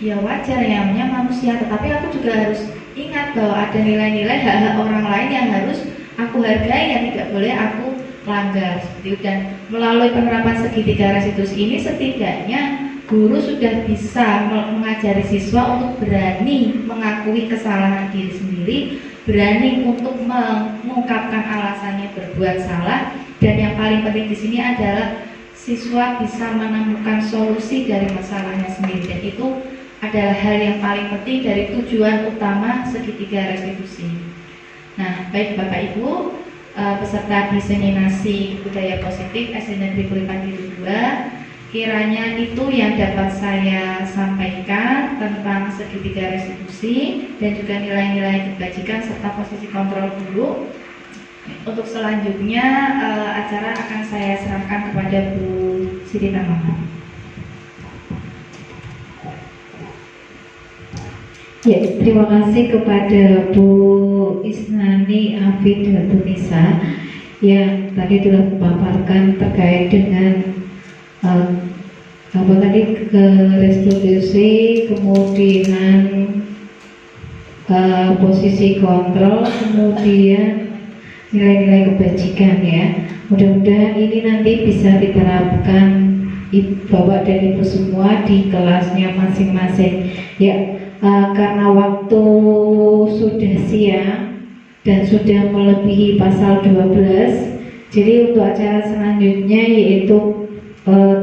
ya wajar, ya namanya manusia, tetapi aku juga harus ingat bahwa ada nilai-nilai hak-hak orang lain yang harus aku hargai, yang tidak boleh aku langgar seperti itu. Dan melalui penerapan segitiga restitusi ini setidaknya guru sudah bisa mengajari siswa untuk berani mengakui kesalahan diri sendiri, berani untuk mengungkapkan alasannya berbuat salah, dan yang paling penting di sini adalah siswa bisa menemukan solusi dari masalahnya sendiri, dan itu adalah hal yang paling penting dari tujuan utama segitiga restitusi. Nah, baik Bapak Ibu, peserta diseminasi budaya positif SD Negeri Kulipan 2, kiranya itu yang dapat saya sampaikan tentang segitiga restitusi dan juga nilai-nilai kebajikan serta posisi kontrol guru. Untuk selanjutnya acara akan saya serahkan kepada Bu Siti Tamama. Ya, terima kasih kepada Bu Isnani Afid Tunisa yang tadi telah memaparkan terkait dengan ke restitusi, kemudian posisi kontrol, kemudian nilai-nilai kebajikan ya. Mudah-mudahan ini nanti bisa diterapkan Bapak dan Ibu semua di kelasnya masing-masing ya. Karena waktu sudah siang dan sudah melebihi pasal 12, jadi untuk acara selanjutnya yaitu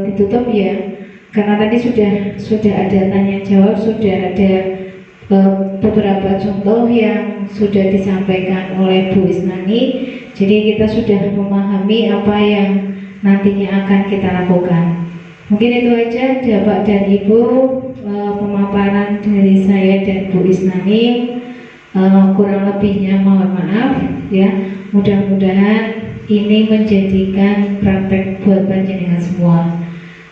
ditutup ya, karena tadi sudah ada tanya jawab, sudah ada beberapa contoh yang sudah disampaikan oleh Bu Isnani. Jadi kita sudah memahami apa yang nantinya akan kita lakukan. Mungkin itu aja Bapak dan Ibu pemaparan dari saya dan Bu Isnani. Kurang lebihnya mohon maaf ya. Mudah-mudahan ini menjadikan praktek buat panjenengan semua.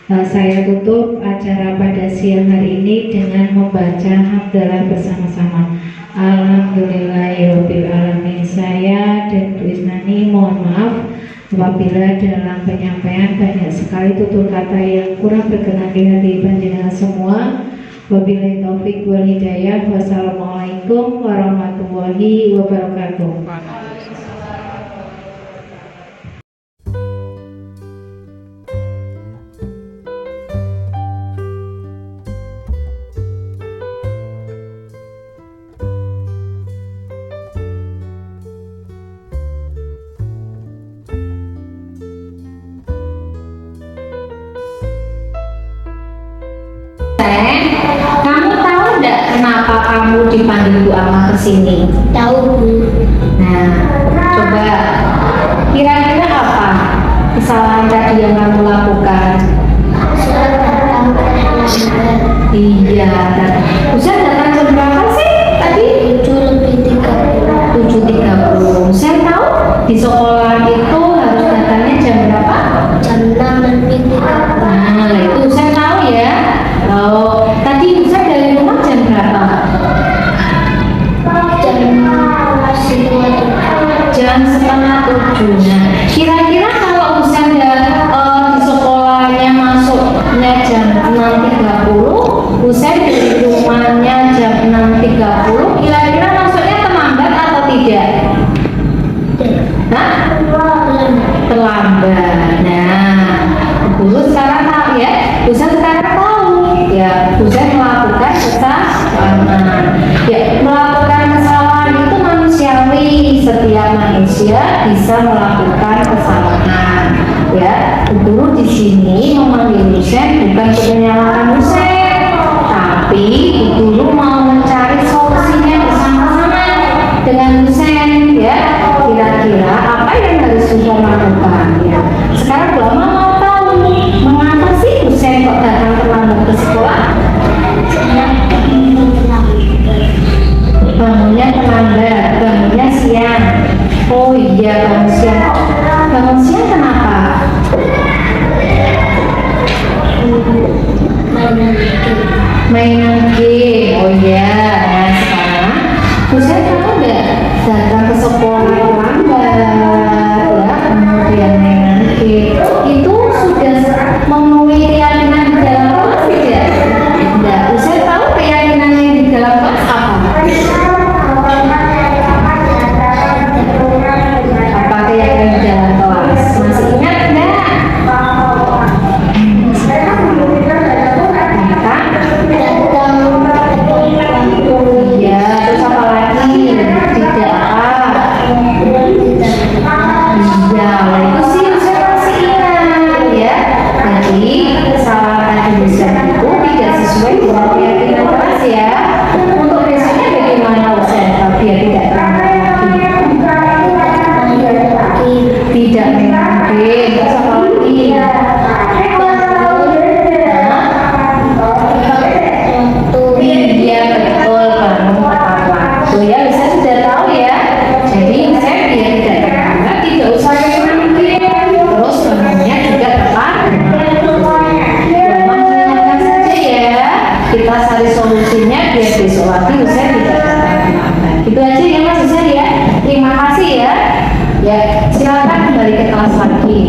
Saya tutup acara pada siang hari ini dengan membaca hamdalah bersama-sama. Alhamdulillahirabbil alamin. Saya dan Bu Isnani mohon maaf apabila dalam penyampaian banyak sekali tutur kata yang kurang berkenan di hati panjenengan semua. Wabillahi taufik wal hidayah. Wassalamualaikum warahmatullahi wabarakatuh. Kamu tahu enggak kenapa kamu dipanggil Bu Ama ke sini? Tahu, Bu. Nah, coba kira-kira apa kesalahan tadi yang kamu lakukan? Iya, Ustaz datang jam berapa sih tadi? 7.30. 7.30. Saya tahu Waduh, nah kira-kira kalau Husain di sekolahnya masuknya jam 6.30, Husain dari rumahnya jam 6.30, kira-kira masuknya terlambat atau tidak? Hah? Terlambat. Nah, guru sekarang tahu ya, Husain sekarang tahu ya, Husain melakukan kesalahan. Ya, melakukan kesalahan itu manusiawi, setiap manusia bisa melakukan kesalahan. Ya, guru di sini memanggil Husain bukan untuk menyalahkan Husain, tapi guru mau mencari solusinya bersama-sama dengan Husain. Ya, kira-kira apa yang harus Husain lakukan? Ya, sekarang Mama mau tahu mengapa sih Husain kok datang terlambat ke sekolah? Bangunnya terlambat, bangunnya siang. Oh iya, bangun siang. Bangun siang kenapa? Mainan game. Oh iya. Nah sekarang Husain tahu nggak datang ke sekolah terlambat, ya, kemudian mainan game itu sudah memenuhi keyakinan di dalam kelas tidak? Tidak. Husain tahu keyakinannya di dalam kelas apa? Apa keyakinan di dalam kelas? Masih ingat enggak? Iya, terus apa lagi? Tidak apa? Iya, itu sih saya masih ingat ya. Jadi kesalahan Husain itu tidak sesuai dengan keyakinan kelas ya. Untuk besoknya bagaimana Husain? Tapi ya tidak tidak mungkin. Terus apa lagi? Iya betul, bangun tepat waktu ya. Bisa sudah tahu ya. Jadi saya biar tidak terlambat, tidak usah mungkin. Terus bangunnya juga tepat. Mengingatkan saja ya. Kita cari solusinya biar besok lagi saya tidak terlambat. Itu aja ya Mas Husain ya. Terima kasih ya. Ya silakan kembali ke kelas lagi.